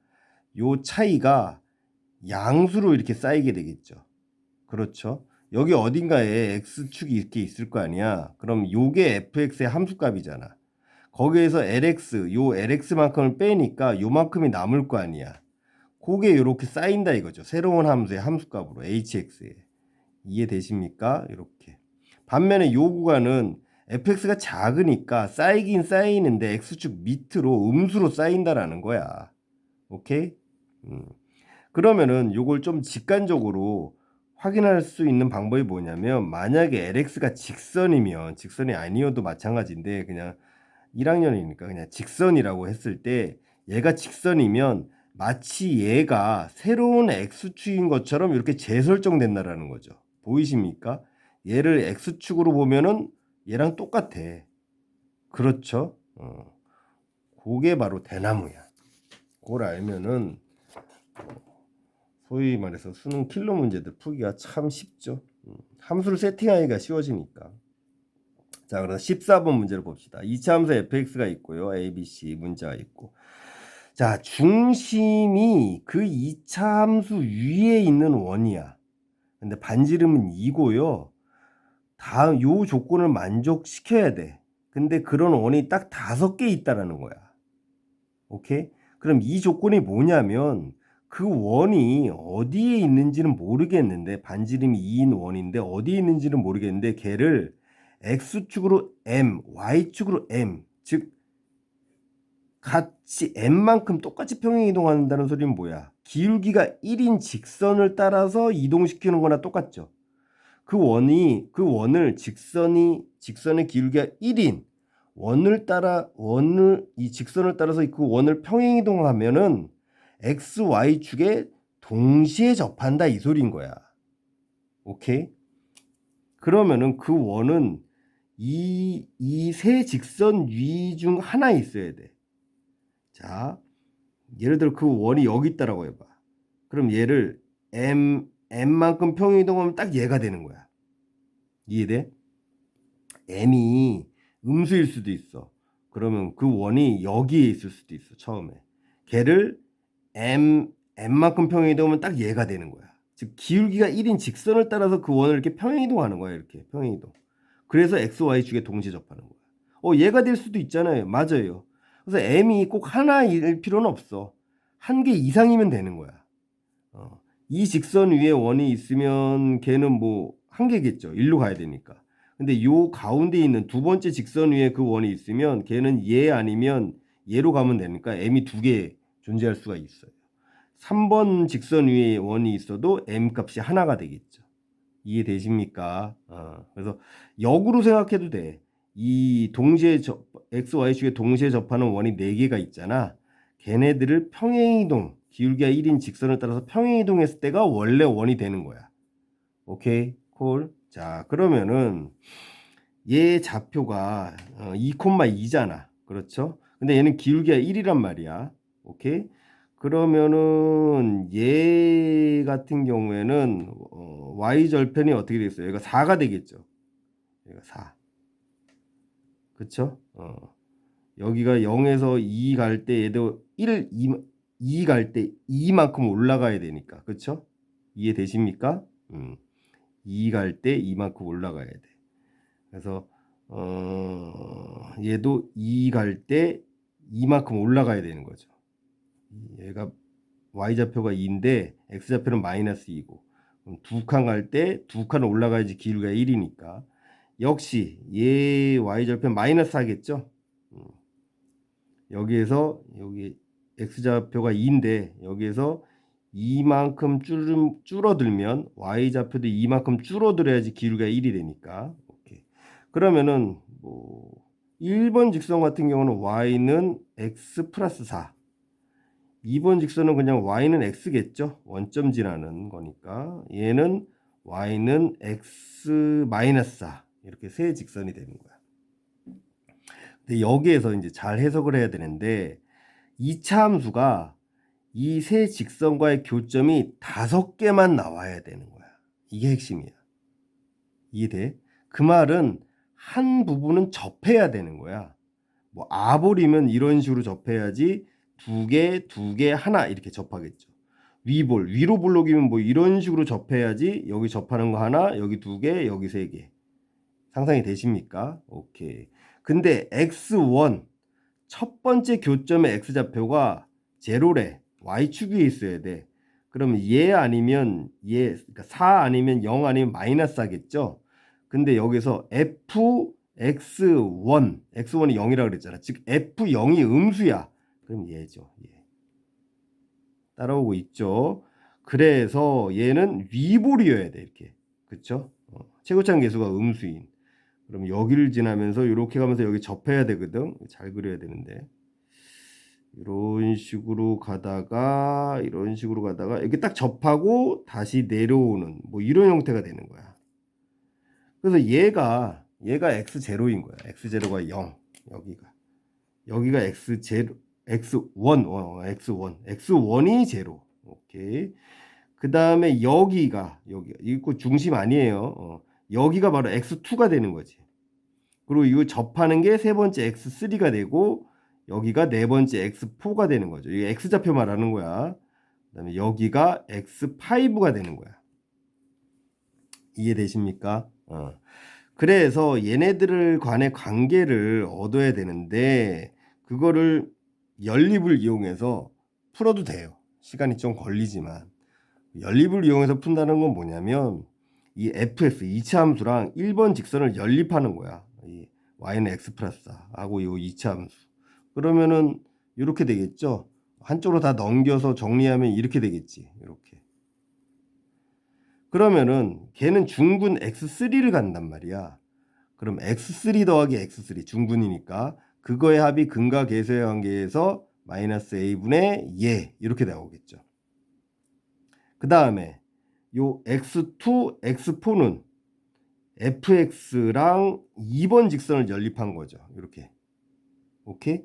A: 요 차이가 양수로 이렇게 쌓이게 되겠죠. 그렇죠? 여기 어딘가에 x축이 이렇게 있을 거 아니야. 그럼 요게 fx의 함수값이잖아. 거기에서 요 lx만큼을 빼니까 요만큼이 남을 거 아니야. 그게 이렇게 쌓인다 이거죠. 새로운 함수의 함수값으로 hx에. 이해되십니까? 이렇게. 반면에 요 구간은 fx가 작으니까 쌓이긴 쌓이는데 x축 밑으로 음수로 쌓인다라는 거야. 오케이? 그러면은 요걸 좀 직관적으로 확인할 수 있는 방법이 뭐냐면, 만약에 lx가 직선이면, 직선이 아니어도 마찬가지인데 그냥 1학년이니까 그냥 직선이라고 했을 때, 얘가 직선이면 마치 얘가 새로운 x축인 것처럼 이렇게 재설정된다라는 거죠. 보이십니까? 얘를 x축으로 보면은 얘랑 똑같아. 그렇죠? 그게 바로 대나무야. 그걸 알면은 소위 말해서 수능 킬러 문제들 풀기가 참 쉽죠. 함수를 세팅하기가 쉬워지니까. 자, 그래서 14번 문제를 봅시다. 2차 함수 fx가 있고요. a, b, c 문자가 있고. 자, 중심이 그 2차 함수 위에 있는 원이야. 근데 반지름은 2고요. 다음 요 조건을 만족시켜야 돼. 근데 그런 원이 딱 5개 있다라는 거야. 오케이? 그럼 이 조건이 뭐냐면, 그 원이 어디에 있는지는 모르겠는데, 반지름이 2인 원인데 어디에 있는지는 모르겠는데, 걔를 x축으로 m, y축으로 m, 즉 같이 m만큼 똑같이 평행 이동한다는 소리는 뭐야? 기울기가 1인 직선을 따라서 이동시키는 거나 똑같죠. 그 원을 직선의 기울기가 1인 이 직선을 따라서 그 원을 평행 이동하면은 x, y 축에 동시에 접한다 이 소리인 거야. 오케이? 그러면은 그 원은 이 세 직선 위 중 하나에 있어야 돼. 자, 예를 들어 그 원이 여기 있다라고 해봐. 그럼 얘를 m만큼 평행 이동하면 딱 얘가 되는 거야. 이해돼? m이 음수일 수도 있어. 그러면 그 원이 여기에 있을 수도 있어. 처음에 걔를 m만큼 평행 이동하면 딱 얘가 되는 거야. 즉 기울기가 1인 직선을 따라서 그 원을 이렇게 평행 이동하는 거야. 이렇게 평행 이동. 그래서 x, y 축에 동시에 접하는 거야. 얘가 될 수도 있잖아요. 맞아요. 그래서 m이 꼭 하나일 필요는 없어. 한 개 이상이면 되는 거야. 이 직선 위에 원이 있으면 걔는 뭐 한 개겠죠. 일로 가야 되니까. 근데 요 가운데 있는 두 번째 직선 위에 그 원이 있으면 걔는 얘 아니면 얘로 가면 되니까 m이 두 개 존재할 수가 있어요. 3번 직선 위에 원이 있어도 m 값이 하나가 되겠죠. 이해되십니까? 그래서 역으로 생각해도 돼. 이 x, y축에 동시에 접하는 원이 4개가 있잖아. 걔네들을 평행이동, 기울기가 1인 직선을 따라서 평행이동했을 때가 원래 원이 되는 거야. 오케이? 콜. 자, 그러면은 얘 좌표가 2,2잖아. 그렇죠? 근데 얘는 기울기가 1이란 말이야. 오케이? 그러면은 얘 같은 경우에는 y절편이 어떻게 되겠어요? 얘가 4가 되겠죠. 얘가 4. 그쵸? 여기가 0에서 2 갈 때 얘도 2 갈 때 2만큼 올라가야 되니까. 그쵸? 이해되십니까? 2 갈 때 2만큼 올라가야 돼. 그래서 얘도 2 갈 때 2만큼 올라가야 되는 거죠. 얘가 y좌표가 2인데 x좌표는 마이너스 2고 그럼 두 칸 갈 때 두 칸 올라가야지 길이가 1이니까 역시 얘 y좌표 마이너스 하겠죠. 여기에서 여기 x좌표가 2인데 여기에서 이만큼 줄어들면 y좌표도 이만큼 줄어들어야지 기울기가 1이 되니까 오케이. 그러면은 뭐 1번 직선 같은 경우는 y는 x 플러스 4 2번 직선은 그냥 y는 x겠죠. 원점 지나는 거니까 얘는 y는 x 마이너스 4 이렇게 세 직선이 되는 거야. 근데 여기에서 이제 잘 해석을 해야 되는데 2차 함수가 이 세 직선과의 교점이 5개만 나와야 되는 거야. 이게 핵심이야. 이해돼? 그 말은 한 부분은 접해야 되는 거야. 뭐 아볼이면 이런 식으로 접해야지 두 개, 하나 이렇게 접하겠죠. 위볼, 위로 볼록이면 뭐 이런 식으로 접해야지 여기 접하는 거 하나, 여기 2개, 여기 3개. 상상이 되십니까? 오케이. 근데 x1 첫 번째 교점의 x좌표가 제로래. y축 위에 있어야 돼. 그러면 얘 아니면 얘, 그러니까 4 아니면 0 아니면 마이너스 하겠죠. 근데 여기서 fx1, x1이 0이라고 그랬잖아. 즉 f0이 음수야. 그럼 얘죠. 얘. 따라오고 있죠. 그래서 얘는 위볼이어야 돼. 이렇게. 그쵸? 최고차는 계수가 음수인. 그럼 여기를 지나면서 이렇게 가면서 여기 접해야 되거든. 잘 그려야 되는데. 이런 식으로 가다가 이런 식으로 가다가 이렇게 딱 접하고 다시 내려오는 뭐 이런 형태가 되는 거야. 그래서 얘가 x0인 거야. x0가 0. 여기가 x0 x1 x1이 0. 오케이. 그다음에 여기가 이거 중심 아니에요. 여기가 바로 x2가 되는 거지. 그리고 이거 접하는 게 세 번째 x3가 되고 여기가 네 번째 x4가 되는 거죠. 이게 x좌표 말하는 거야. 그다음에 여기가 x5가 되는 거야. 이해되십니까? 그래서 얘네들을 간의 관계를 얻어야 되는데 그거를 연립을 이용해서 풀어도 돼요. 시간이 좀 걸리지만 연립을 이용해서 푼다는 건 뭐냐면 이 fx 2차 함수랑 1번 직선을 연립하는 거야. 이 y는 x 플러스 4하고 이 2차 함수. 그러면은 이렇게 되겠죠. 한쪽으로 다 넘겨서 정리하면 이렇게 되겠지. 이렇게. 그러면은 걔는 중분 x3를 간단 말이야. 그럼 x3 더하기 x3 중분이니까 그거의 합이 근과 계수의 관계에서 마이너스 a분의 얘 이렇게 나오겠죠. 그 다음에 요 x2, x4는 fx랑 2번 직선을 연립한 거죠. 이렇게. 오케이?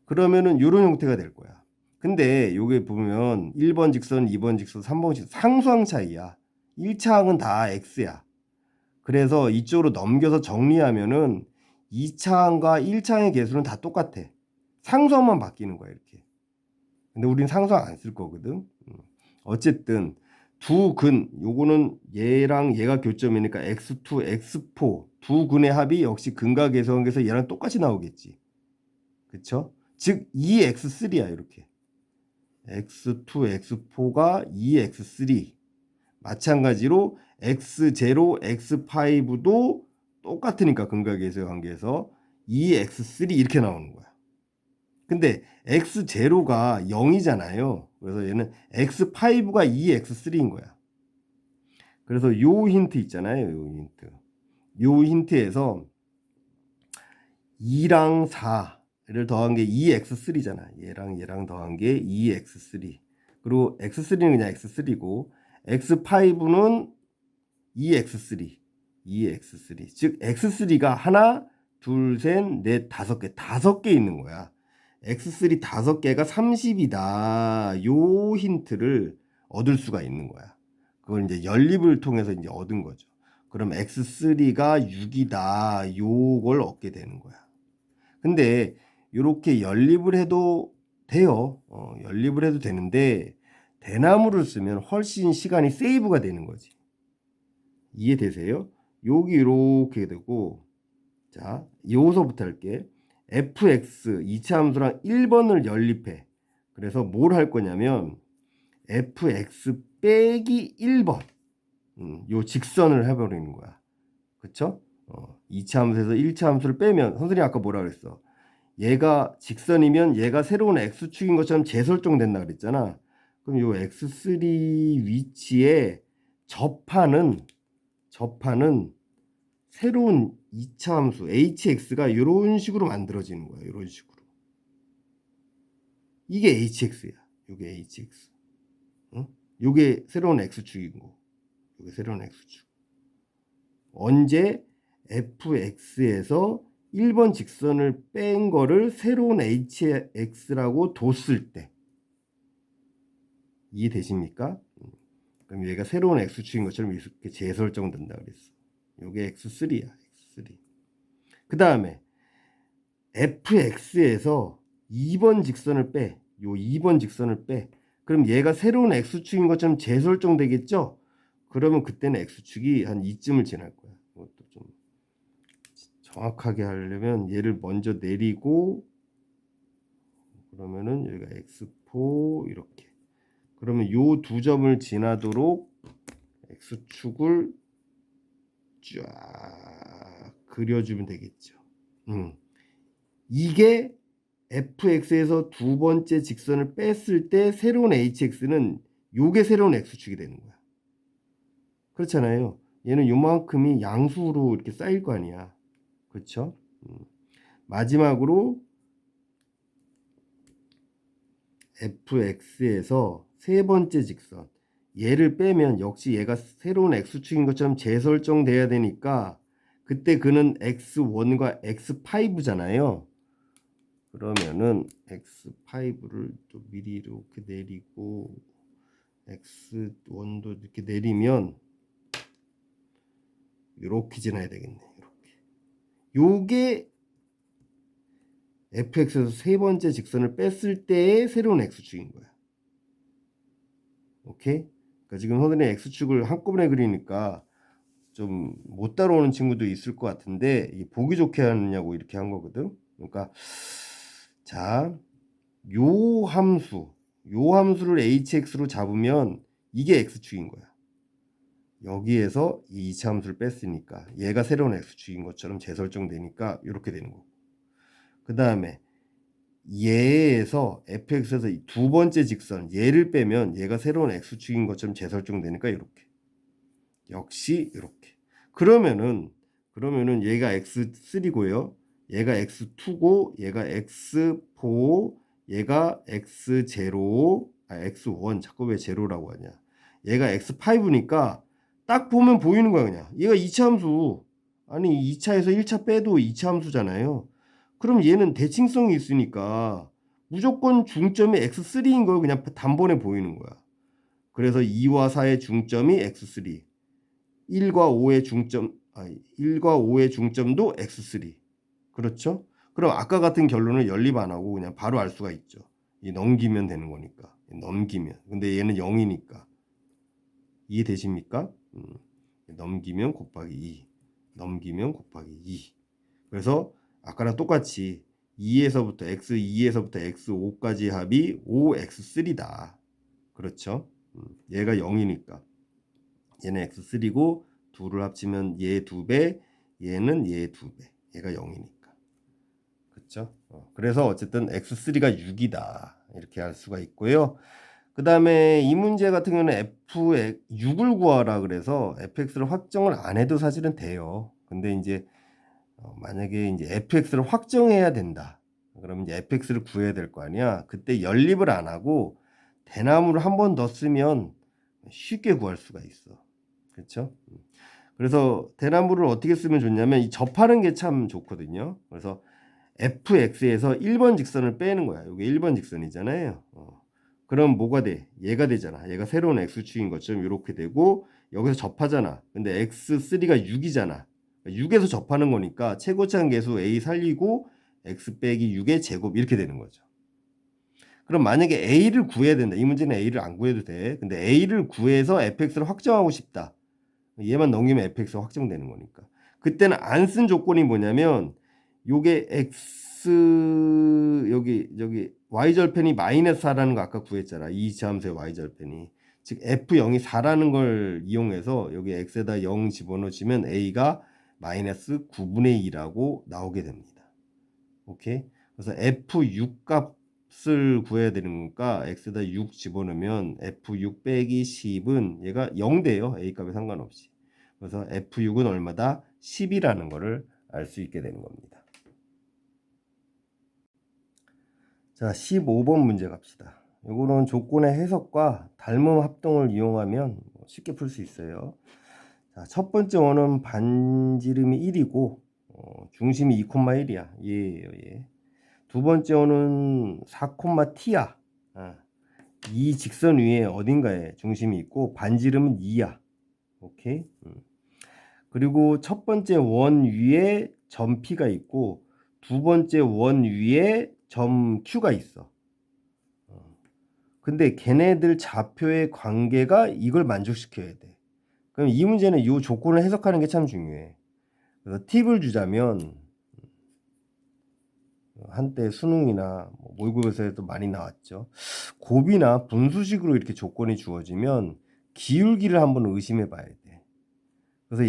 A: 그러면은 이런 형태가 될 거야. 근데 요게 보면 1번 직선, 2번 직선, 3번 직선 상수항 차이야. 1차 항은 다 x야. 그래서 이쪽으로 넘겨서 정리하면은 2차 항과 1차 항의 개수는 다 똑같아. 상수항만 바뀌는 거야, 이렇게. 근데 우린 상수항 안 쓸 거거든. 어쨌든 두 근, 요거는 얘랑 얘가 교점이니까 x2, x4 두 근의 합이 역시 근과 계수관계에서 얘랑 똑같이 나오겠지. 그쵸? 즉 2x3야 이렇게. x2, x4가 2x3. 마찬가지로 x0, x5도 똑같으니까 근과 계수의 관계에서 2x3 이렇게 나오는 거야. 근데 x0가 0이잖아요. 그래서 얘는 x5가 2x3인 거야. 그래서 요 힌트 있잖아요. 요 힌트에서 2랑 4를 더한 게 2x3잖아. 얘랑 더한 게 2x3. 그리고 x3는 그냥 x3고 x5는 2x3. 즉 x3가 하나, 둘, 셋, 넷, 5개. 5개 있는 거야. x3 5개가 30이다. 요 힌트를 얻을 수가 있는 거야. 그걸 이제 연립을 통해서 이제 얻은 거죠. 그럼 x3가 6이다. 요걸 얻게 되는 거야. 근데 이렇게 연립을 해도 돼요. 연립을 해도 되는데 대나무를 쓰면 훨씬 시간이 세이브가 되는 거지. 이해되세요? 여기 이렇게 되고 자, 여기서부터 할게. fx 2차 함수랑 1번을 연립해. 그래서 뭘 할 거냐면 fx 빼기 1번 요 직선을 해버리는 거야. 그쵸? 2차 함수에서 1차 함수를 빼면 선생님이 아까 뭐라 그랬어? 얘가 직선이면 얘가 새로운 x축인 것처럼 재설정된다 그랬잖아. 그럼 요 x3 위치에 접하는 새로운 2차 함수 hx가 이런 식으로 만들어지는 거야. 이런 식으로. 이게 hx야. 요게 hx. 응? 요게 새로운 x축이고. 요게 새로운 x축. 언제 fx에서 1번 직선을 뺀 거를 새로운 hx라고 뒀을 때. 이해되십니까? 그럼 얘가 새로운 x축인 것처럼 이렇게 재설정된다 그랬어. 요게 x3야. x3. 그 다음에 fx에서 2번 직선을 빼. 요 2번 직선을 빼. 그럼 얘가 새로운 x축인 것처럼 재설정되겠죠? 그러면 그때는 x축이 한 이쯤을 지날 거야. 이것도 좀 정확하게 하려면 얘를 먼저 내리고 그러면은 여기가 x4 이렇게. 그러면 요 두 점을 지나도록 x축을 쫙 그려주면 되겠죠. 이게 fx에서 두 번째 직선을 뺐을 때 새로운 hx는 요게 새로운 x축이 되는 거야. 그렇잖아요. 얘는 요만큼이 양수로 이렇게 쌓일 거 아니야. 그렇죠? 마지막으로 fx에서 세 번째 직선 얘를 빼면 역시 얘가 새로운 x축인 것처럼 재설정돼야 되니까 그때 그는 x1과 x5잖아요. 그러면은 x5를 또 미리 이렇게 내리고 x1도 이렇게 내리면 이렇게 지나야 되겠네. 이렇게. 요게 fx에서 세 번째 직선을 뺐을 때의 새로운 x축인 거야. 오케이? 그러니까 지금 선생님 x축을 한꺼번에 그리니까 좀 못 따라오는 친구도 있을 것 같은데 이게 보기 좋게 하느냐고 이렇게 한 거거든. 그러니까 자, 요 함수를 hx로 잡으면 이게 x축인 거야. 여기에서 이 2차 함수를 뺐으니까 얘가 새로운 x축인 것처럼 재설정되니까 이렇게 되는 거고. 그 다음에 얘에서 fx에서 두 번째 직선 얘를 빼면 얘가 새로운 x축인 것처럼 재설정되니까 이렇게. 역시 이렇게. 그러면은 얘가 x3고요. 얘가 x2고 얘가 x4, 얘가 x0, x1 자꾸 왜 제로라고 하냐. 얘가 x5니까 딱 보면 보이는 거야 그냥. 얘가 2차 함수. 아니 2차에서 1차 빼도 2차 함수잖아요. 그럼 얘는 대칭성이 있으니까 무조건 중점이 x3인 걸 그냥 단번에 보이는 거야. 그래서 2와 4의 중점이 x3. 1과 5의 중점도 x3. 그렇죠? 그럼 아까 같은 결론을 연립 안 하고 그냥 바로 알 수가 있죠. 이 넘기면 되는 거니까. 넘기면. 근데 얘는 0이니까. 이해되십니까? 넘기면 곱하기 2. 넘기면 곱하기 2. 그래서 아까랑 똑같이 2에서부터 x2에서부터 x5까지 합이 5x3다. 그렇죠? 얘가 0이니까. 얘는 x3고 2를 합치면 얘 2배, 얘는 얘 2배. 얘가 0이니까. 그렇죠? 그래서 어쨌든 x3가 6이다. 이렇게 할 수가 있고요. 그 다음에 이 문제 같은 경우는 f6을 구하라 그래서 fx를 확정을 안 해도 사실은 돼요. 근데 이제 만약에 이제 fx를 확정해야 된다. 그러면 이제 fx를 구해야 될 거 아니야. 그때 연립을 안 하고 대나무를 한 번 더 쓰면 쉽게 구할 수가 있어. 그렇죠? 그래서 대나무를 어떻게 쓰면 좋냐면 이 접하는 게 참 좋거든요. 그래서 fx에서 1번 직선을 빼는 거야. 이게 1번 직선이잖아요. 그럼 뭐가 돼? 얘가 되잖아. 얘가 새로운 x축인 것처럼 이렇게 되고 여기서 접하잖아. 근데 x3가 6이잖아. 6에서 접하는 거니까 최고차항 계수 a 살리고 x 빼기 6의 제곱 이렇게 되는 거죠. 그럼 만약에 a를 구해야 된다. 이 문제는 a를 안 구해도 돼. 근데 a를 구해서 fx를 확정하고 싶다. 얘만 넘기면 fx가 확정되는 거니까. 그때는 안 쓴 조건이 뭐냐면 요게 x x 여기 y절편이 마이너스 4라는 거 아까 구했잖아. 이 지함수의 y절편이. 즉 f0이 4라는 걸 이용해서 여기 x에다 0 집어넣으시면 a가 마이너스 9분의 2라고 나오게 됩니다. 오케이? 그래서 f6 값을 구해야 되는 거니까 x에다 6 집어넣으면 f6 빼기 10은 얘가 0 돼요. a 값에 상관없이. 그래서 f6은 얼마다? 10이라는 거를 알 수 있게 되는 겁니다. 자, 15번 문제 갑시다. 이거는 조건의 해석과 닮음 합동을 이용하면 쉽게 풀 수 있어요. 자, 첫 번째 원은 반지름이 1이고 중심이 2,1이야. 얘예요, 얘. 두 번째 원은 4,t야. 이 직선 위에 어딘가에 중심이 있고 반지름은 2야. 오케이? 그리고 첫 번째 원 위에 점 P가 있고 두 번째 원 위에 점 Q가 있어. 근데 걔네들 좌표의 관계가 이걸 만족시켜야 돼. 그럼 이 문제는 이 조건을 해석하는 게 참 중요해. 그래서 팁을 주자면 한때 수능이나 모의고사에도 많이 나왔죠. 곱이나 분수식으로 이렇게 조건이 주어지면 기울기를 한번 의심해 봐야 돼. 그래서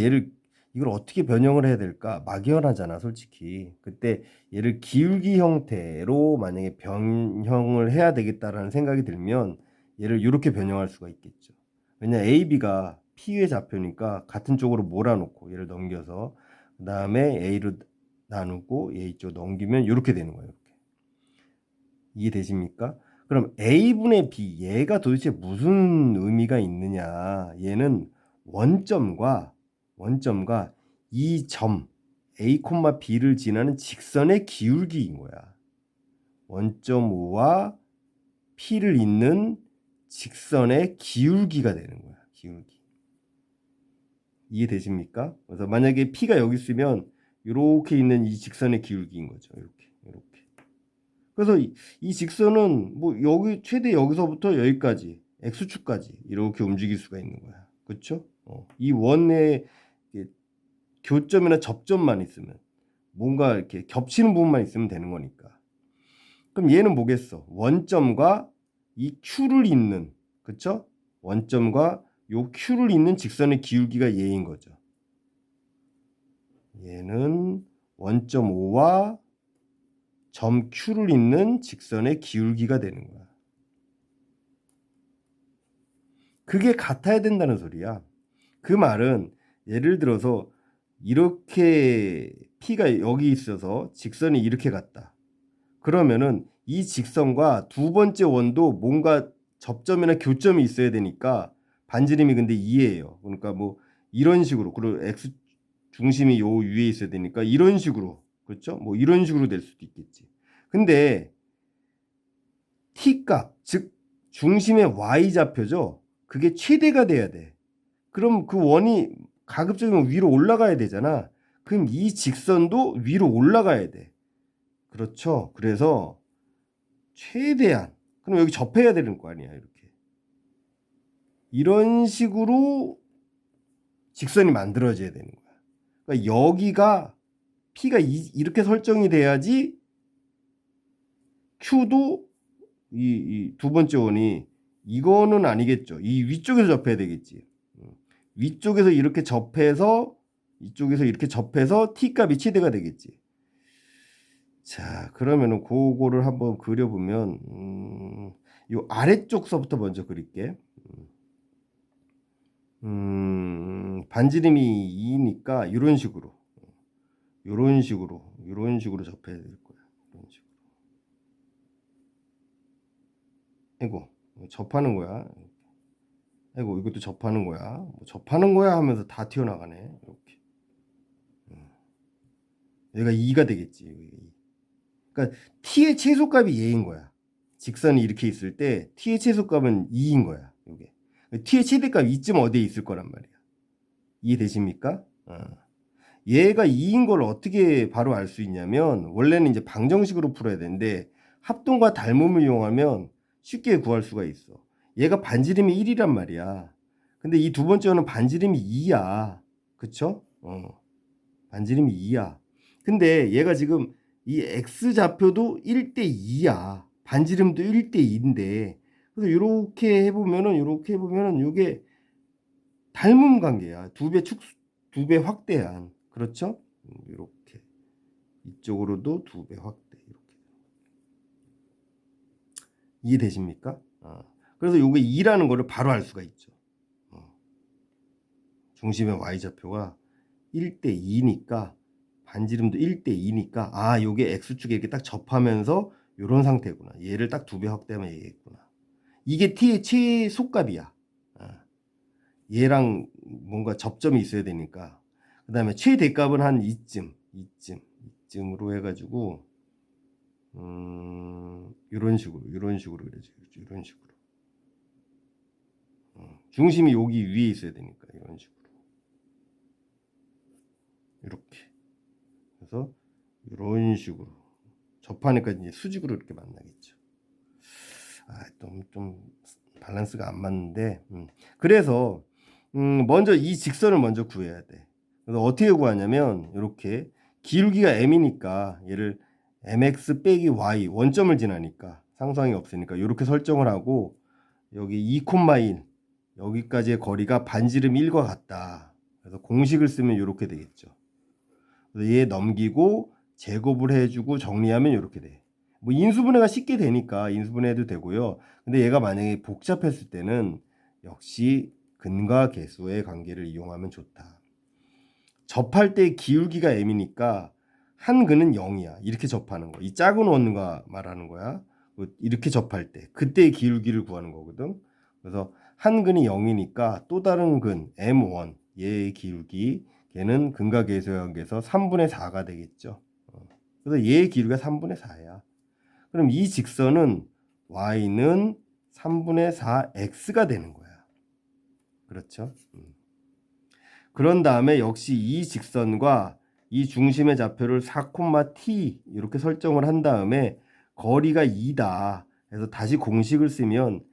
A: 이걸 어떻게 변형을 해야 될까? 막연하잖아, 솔직히. 그때 얘를 기울기 형태로 만약에 변형을 해야 되겠다라는 생각이 들면 얘를 이렇게 변형할 수가 있겠죠. 왜냐 AB가 P의 좌표니까 같은 쪽으로 몰아놓고 얘를 넘겨서 그 다음에 A로 나누고 A 쪽 넘기면 이렇게 되는 거예요. 이렇게. 이해되십니까? 그럼 A분의 B 얘가 도대체 무슨 의미가 있느냐? 얘는 원점과 이 점 A, B를 지나는 직선의 기울기인 거야. 원점 O와 P를 잇는 직선의 기울기가 되는 거야. 기울기. 이해되십니까? 그래서 만약에 P가 여기 있으면 이렇게 있는 이 직선의 기울기인 거죠. 이렇게. 그래서 이 직선은 뭐 여기 최대 여기서부터 여기까지 x축까지 이렇게 움직일 수가 있는 거야. 그렇죠? 이 원의 교점이나 접점만 있으면 뭔가 이렇게 겹치는 부분만 있으면 되는 거니까. 그럼 얘는 뭐겠어? 원점과 이 Q를 잇는, 그쵸? 원점과 요 Q를 잇는 직선의 기울기가 얘인 거죠. 얘는 원점 O와 점 Q를 잇는 직선의 기울기가 되는 거야. 그게 같아야 된다는 소리야. 그 말은 예를 들어서 이렇게 P가 여기 있어서 직선이 이렇게 갔다. 그러면은 이 직선과 두 번째 원도 뭔가 접점이나 교점이 있어야 되니까 반지름이 근데 2예요. 그러니까 뭐 이런 식으로, 그리고 X 중심이 요 위에 있어야 되니까 이런 식으로, 그렇죠? 뭐 이런 식으로 될 수도 있겠지. 근데 T 값, 즉 중심의 Y 좌표죠. 그게 최대가 돼야 돼. 그럼 그 원이 가급적이면 위로 올라가야 되잖아. 그럼 이 직선도 위로 올라가야 돼. 그렇죠. 그래서 최대한, 그럼 여기 접해야 되는 거 아니야, 이렇게. 이런 식으로 직선이 만들어져야 되는 거야. 그러니까 여기가 P가 이렇게 설정이 돼야지 Q도 이 두 번째 원이 이거는 아니겠죠. 이 위쪽에서 접해야 되겠지. 위쪽에서 이렇게 접해서 이쪽에서 이렇게 접해서 T 값이 최대가 되겠지. 자, 그러면은 그거를 한번 그려보면 요 아래쪽서부터 먼저 그릴게. 반지름이 2니까 이런 식으로 접해야 될 거야. 이런 식으로. 아이고, 접하는 거야. 아이고, 이것도 접하는 거야. 뭐 접하는 거야 하면서 다 튀어나가네. 이렇게. 얘가 2가 되겠지. 그러니까 t의 최소값이 얘인 거야. 직선이 이렇게 있을 때 t의 최소값은 2인 거야. 이게 t의 최대값 이쯤 어디에 있을 거란 말이야. 이해되십니까? 얘가 2인 걸 어떻게 바로 알 수 있냐면 원래는 이제 방정식으로 풀어야 되는데 합동과 닮음을 이용하면 쉽게 구할 수가 있어. 얘가 반지름이 1이란 말이야. 근데 이 두 번째는 반지름이 2야. 그쵸? 반지름이 2야. 근데 얘가 지금 이 x좌표도 1대 2야. 반지름도 1대 2인데 그래서 이렇게 해보면은 이게 닮음 관계야. 두 배 확대한. 그렇죠? 이렇게 이쪽으로도 2배 확대. 이렇게 이해되십니까? 그래서 요게 2라는 거를 바로 알 수가 있죠. 중심의 y좌표가 1대 2니까 반지름도 1대 2니까 요게 x축에 이렇게 딱 접하면서 요런 상태구나. 얘를 딱 2배 확대하면 얘겠구나. 이게 t의 최소값이야. 얘랑 뭔가 접점이 있어야 되니까. 그 다음에 최대값은 한 이쯤으로 해가지고 이런 식으로 그려지. 이런 식으로. 중심이 여기 위에 있어야 되니까 이런 식으로. 이렇게. 그래서 이런 식으로 접하니까 이제 수직으로 이렇게 만나겠죠. 좀 밸런스가 안 맞는데. 그래서 먼저 이 직선을 먼저 구해야 돼. 그래서 어떻게 구하냐면 이렇게 기울기가 m이니까 얘를 mx 빼기 y 원점을 지나니까 상수항이 없으니까 이렇게 설정을 하고 여기 2,1 여기까지의 거리가 반지름 1과 같다. 그래서 공식을 쓰면 이렇게 되겠죠. 그래서 얘 넘기고 제곱을 해주고 정리하면 이렇게 돼. 뭐 인수분해가 쉽게 되니까 인수분해해도 되고요. 근데 얘가 만약에 복잡했을 때는 역시 근과 계수의 관계를 이용하면 좋다. 접할 때 기울기가 m이니까 한 근은 0이야. 이렇게 접하는 거. 이 작은 원과 말하는 거야. 이렇게 접할 때 그때의 기울기를 구하는 거거든. 그래서 한 근이 0이니까 또 다른 근 m1 얘의 기울기 걔는 근과 계수의 관계에서 3분의 4가 되겠죠. 그래서 얘의 기울기가 3분의 4야. 그럼 이 직선은 y는 3분의 4x가 되는 거야. 그렇죠? 그런 다음에 역시 이 직선과 이 중심의 좌표를 4,t 이렇게 설정을 한 다음에 거리가 2다. 그래서 다시 공식을 쓰면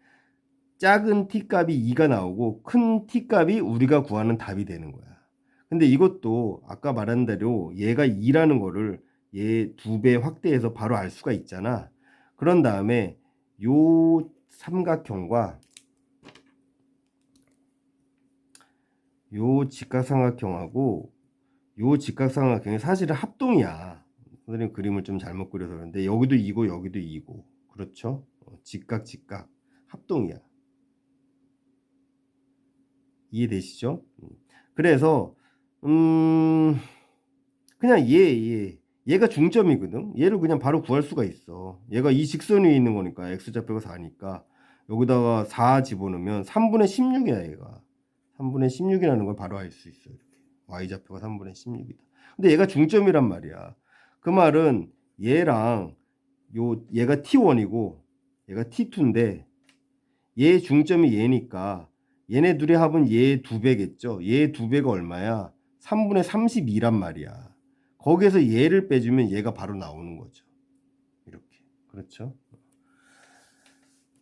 A: 작은 t 값이 2가 나오고 큰 t 값이 우리가 구하는 답이 되는 거야. 근데 이것도 아까 말한 대로 얘가 2라는 거를 얘 2배 확대해서 바로 알 수가 있잖아. 그런 다음에 요 삼각형과 요 직각삼각형하고 요 직각삼각형이 사실은 합동이야. 선생님 그림을 좀 잘못 그려서 그런데 여기도 2고 여기도 2고 그렇죠? 직각 합동이야. 이해되시죠? 그래서 그냥 얘가 중점이거든. 얘를 그냥 바로 구할 수가 있어. 얘가 이 직선 위에 있는 거니까 x좌표가 4니까 여기다가 4 집어넣으면 3분의 16이야 얘가. 3분의 16이라는 걸 바로 알 수 있어. 이렇게. y좌표가 3분의 16이다. 근데 얘가 중점이란 말이야. 그 말은 얘랑 얘가 t1이고 얘가 t2인데 얘 중점이 얘니까 얘네 둘의 합은 얘 2배겠죠. 얘 2배가 얼마야? 3분의 32란 말이야. 거기에서 얘를 빼주면 얘가 바로 나오는 거죠. 이렇게. 그렇죠?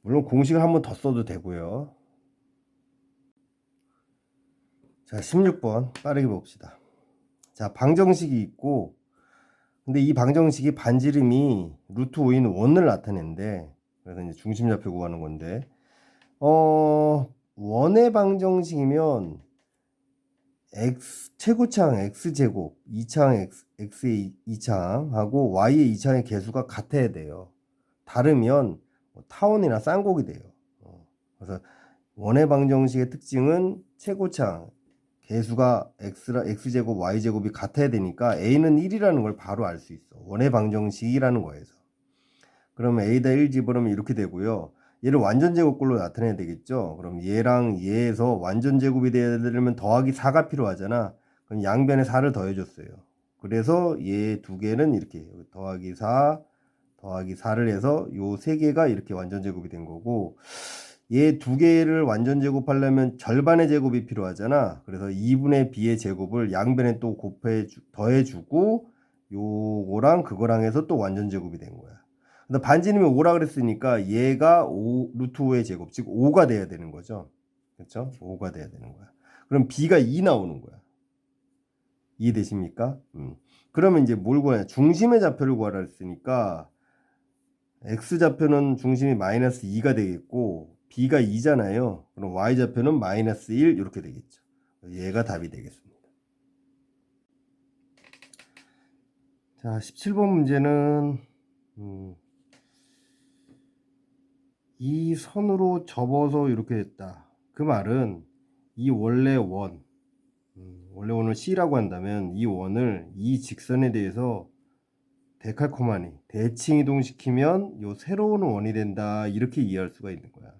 A: 물론 공식을 한번 더 써도 되고요. 자, 16번 빠르게 봅시다. 자, 방정식이 있고 근데 이 방정식이 반지름이 루트 5인 원을 나타내는데 그래서 이제 중심좌표 구하는 건데 원의 방정식이면 x 최고차항 x제곱 2차항 x의 2차항하고 y의 2차항의 개수가 같아야 돼요. 다르면 타원이나 쌍곡이 돼요. 그래서 원의 방정식의 특징은 최고차항 개수가 x제곱 y제곱이 같아야 되니까 a는 1이라는 걸 바로 알 수 있어. 원의 방정식이라는 거에서. 그러면 a에다 1 집어넣으면 이렇게 되고요. 얘를 완전제곱꼴로 나타내야 되겠죠. 그럼 얘랑 얘에서 완전제곱이 되려면 더하기 4가 필요하잖아. 그럼 양변에 4를 더해줬어요. 그래서 얘 두 개는 이렇게 더하기 4를 해서 요 세 개가 이렇게 완전제곱이 된 거고 얘 두 개를 완전제곱하려면 절반의 제곱이 필요하잖아. 그래서 2분의 b의 제곱을 양변에 또 더해주고 요거랑 그거랑 해서 또 완전제곱이 된 거야. 근데 반지름이 5라 그랬으니까 얘가 루트 5의 제곱 즉 5가 돼야 되는 거죠. 그렇죠? 5가 돼야 되는 거야. 그럼 b가 2 나오는 거야. 이해되십니까? 그러면 이제 뭘 구하냐? 중심의 좌표를 구하라 했으니까 x좌표는 중심이 마이너스 2가 되겠고 b가 2잖아요. 그럼 y좌표는 마이너스 1 이렇게 되겠죠. 얘가 답이 되겠습니다. 자, 17번 문제는 이 선으로 접어서 이렇게 됐다. 그 말은 이 원래 원을 C라고 한다면 이 원을 이 직선에 대해서 데칼코마니 대칭 이동시키면 요 새로운 원이 된다, 이렇게 이해할 수가 있는 거야.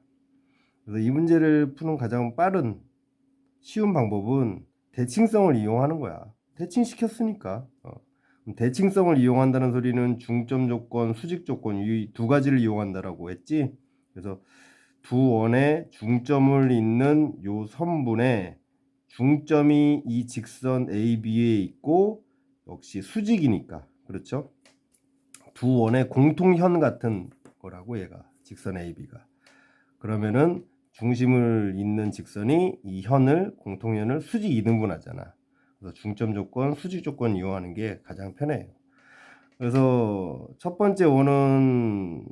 A: 그래서 이 문제를 푸는 가장 빠른 쉬운 방법은 대칭성을 이용하는 거야. 대칭시켰으니까. 대칭성을 이용한다는 소리는 중점 조건, 수직 조건 이 두 가지를 이용한다라고 했지. 그래서 두 원의 중점을 잇는 요 선분에 중점이 이 직선 AB에 있고 역시 수직이니까, 그렇죠? 두 원의 공통현 같은 거라고, 얘가 직선 AB가. 그러면은 중심을 잇는 직선이 이 현을, 공통현을 수직 2등분하잖아. 그래서 중점 조건, 수직 조건 이용하는 게 가장 편해요. 그래서 첫 번째 원은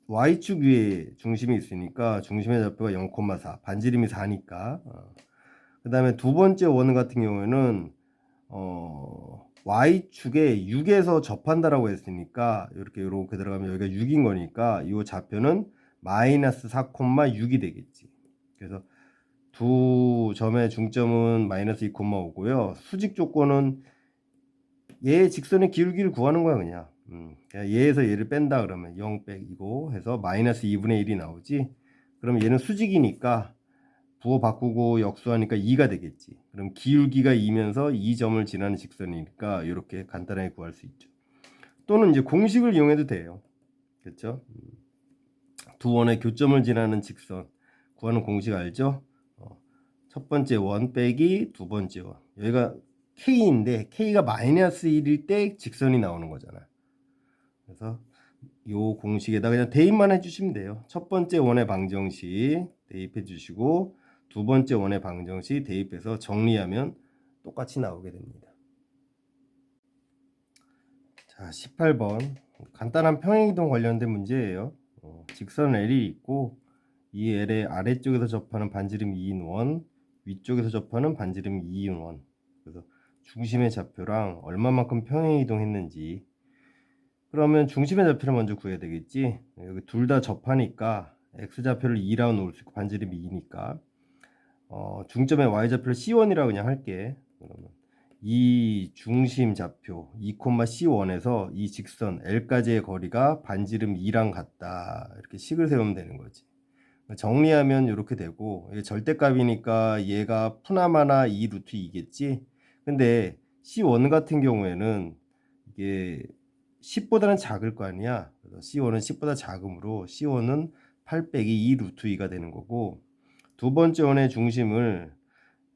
A: Y축 위에 중심이 있으니까 중심의 좌표가 0,4, 반지름이 4니까. 그 다음에 두 번째 원 같은 경우에는 Y축에 6에서 접한다라고 했으니까 이렇게 들어가면 여기가 6인 거니까 이 좌표는 마이너스 4,6이 되겠지. 그래서 두 점의 중점은 마이너스 2,5고요. 수직 조건은 얘 직선의 기울기를 구하는 거야, 그냥. 얘에서 얘를 뺀다 그러면 0 빼기고 해서 마이너스 2분의 1이 나오지. 그럼 얘는 수직이니까 부호 바꾸고 역수하니까 2가 되겠지. 그럼 기울기가 2면서 이 점을 지나는 직선이니까 이렇게 간단하게 구할 수 있죠. 또는 이제 공식을 이용해도 돼요. 그렇죠? 두 원의 교점을 지나는 직선 구하는 공식 알죠? 첫 번째 원 빼기 두 번째 원. 여기가 K인데 K가 마이너스 1일 때 직선이 나오는 거잖아. 그래서 요 공식에다 그냥 대입만 해주시면 돼요. 첫 번째 원의 방정식 대입해 주시고 두 번째 원의 방정식 대입해서 정리하면 똑같이 나오게 됩니다. 자, 18번 간단한 평행이동 관련된 문제예요. 직선 L이 있고 이 L의 아래쪽에서 접하는 반지름 2인 원, 위쪽에서 접하는 반지름 2인 원. 그래서 중심의 좌표랑 얼마만큼 평행이동했는지. 그러면 중심의 좌표를 먼저 구해야 되겠지. 여기 둘 다 접하니까 x좌표를 2라고 놓을 수 있고 반지름이 2니까 중점의 y좌표를 C1이라고 그냥 할게. 그러면 이 중심 좌표 2,C1에서 이 직선 L까지의 거리가 반지름 2랑 같다, 이렇게 식을 세우면 되는 거지. 정리하면 이렇게 되고, 이게 절대값이니까 얘가 푸나마나 2 루트 2겠지. 근데 C1 같은 경우에는 이게 10보다는 작을 거 아니야. 그래서 C1은 10보다 작으므로 C1은 8 빼기 2 루트 2가 되는 거고, 두 번째 원의 중심을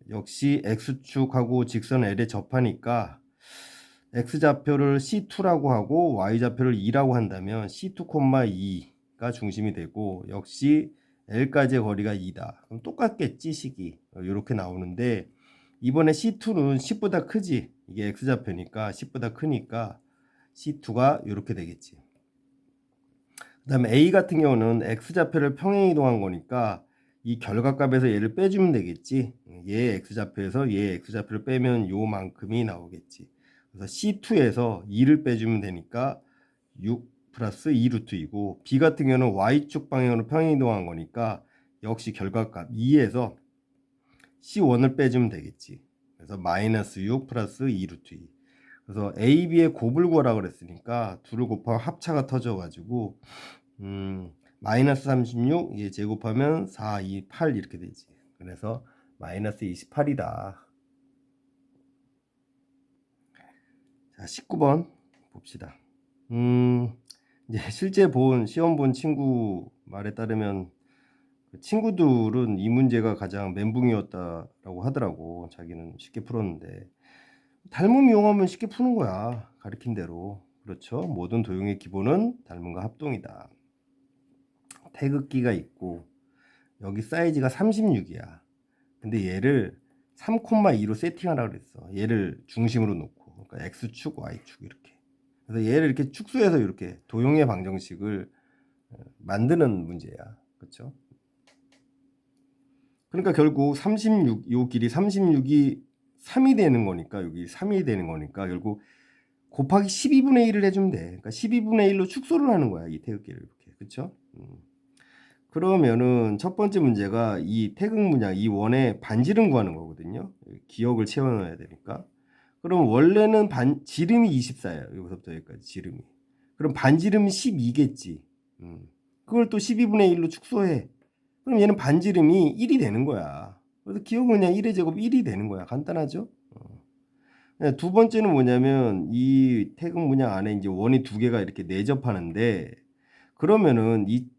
A: 역시 X축하고 직선 L에 접하니까 X좌표를 C2라고 하고 Y좌표를 2라고 한다면 C2,2가 중심이 되고 역시 L까지의 거리가 2다. 그럼 똑같겠지, 식이. 이렇게 나오는데 이번에 C2는 10보다 크지. 이게 X좌표니까 10보다 크니까 C2가 이렇게 되겠지. 그 다음에 A 같은 경우는 X좌표를 평행이동한 거니까 이 결과값에서 얘를 빼주면 되겠지. 얘 X좌표에서 얘 X좌표를 빼면 요만큼이 나오겠지. 그래서 C2에서 2를 빼주면 되니까 6 플러스 2 루트 2고, B 같은 경우는 Y축 방향으로 평행이동한 거니까 역시 결과값 2에서 C1을 빼주면 되겠지. 그래서 마이너스 6 플러스 2 루트 2. 그래서 A, B의 곱을 구하라 그랬으니까 둘을 곱하면 합차가 터져가지고 마이너스 36 얘 제곱하면 4, 2, 8 이렇게 되지. 그래서 마이너스 28이다. 자, 19번 봅시다. 이제 실제 시험 본 친구 말에 따르면 그 친구들은 이 문제가 가장 멘붕이었다라고 하더라고. 자기는 쉽게 풀었는데 닮음 이용하면 쉽게 푸는 거야, 가르친 대로. 그렇죠? 모든 도형의 기본은 닮음과 합동이다. 태극기가 있고 여기 사이즈가 36이야. 근데 얘를 3,2로 세팅하라 그랬어. 얘를 중심으로 놓고. 그러니까 x축, y축 이렇게. 그래서 얘를 이렇게 축소해서 이렇게 도형의 방정식을 만드는 문제야. 그렇죠? 그러니까 결국 36, 요 길이 36이 3이 되는 거니까, 여기 3이 되는 거니까 결국 곱하기 12분의 1을 해주면 돼. 그러니까 12분의 1로 축소를 하는 거야, 이 태극기를 이렇게. 그렇죠? 그러면은 첫 번째 문제가 이 태극 문양, 이 원의 반지름 구하는 거거든요. 기억을 채워넣어야 되니까. 그럼 원래는 지름이 24예요. 여기서부터 여기까지 지름이. 그럼 반지름이 12겠지. 그걸 또 12분의 1로 축소해. 그럼 얘는 반지름이 1이 되는 거야. 그래서 기억은 그냥 1의 제곱 1이 되는 거야. 간단하죠? 네, 두 번째는 뭐냐면 이 태극 문양 안에 이제 원이 두 개가 이렇게 내접하는데, 그러면은 이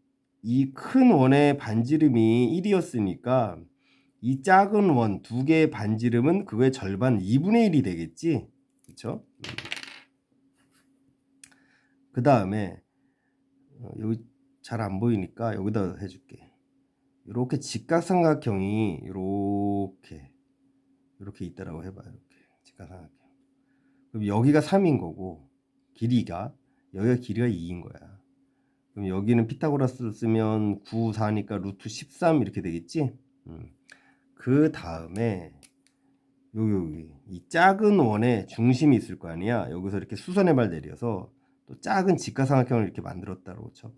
A: 큰 원의 반지름이 1이었으니까 이 작은 원 두 개의 반지름은 그거의 절반 2분의 1이 되겠지. 그렇죠? 그 다음에 여기 잘 안 보이니까 여기다 해줄게. 이렇게 직각삼각형이 이렇게 있다라고 해봐요. 이렇게 직각삼각형. 그럼 여기가 3인 거고 여기가 길이가 2인 거야. 그럼 여기는 피타고라스를 쓰면 9, 4니까 루트 13 이렇게 되겠지. 그 다음에 여기 이 작은 원에 중심이 있을 거 아니야. 여기서 이렇게 수선의 발 내려서 또 작은 직각삼각형을 이렇게 만들었다고 쳐봐.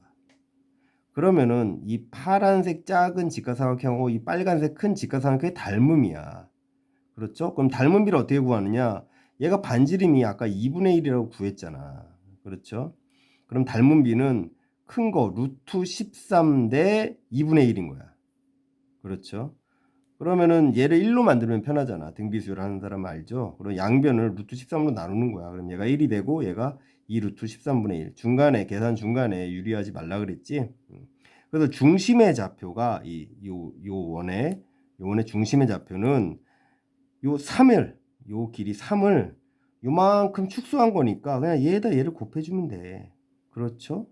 A: 그러면은 이 파란색 작은 직각삼각형하고 이 빨간색 큰 직각삼각형의 닮음이야. 그렇죠? 그럼 닮은 비를 어떻게 구하느냐? 얘가 반지름이 아까 2분의 1이라고 구했잖아. 그렇죠? 그럼 닮은 비는 큰 거 루트 13 대 2분의 1인 거야. 그렇죠? 그러면은 얘를 1로 만들면 편하잖아. 등비수열 하는 사람 알죠? 그럼 양변을 루트 13으로 나누는 거야. 그럼 얘가 1이 되고 얘가 2 루트 13분의 1. 중간에 계산 중간에 유리하지 말라 그랬지. 그래서 중심의 좌표가 요 원의 중심의 좌표는 요 3을 요 길이 3을 요만큼 축소한 거니까 그냥 얘를 곱해주면 돼. 그렇죠?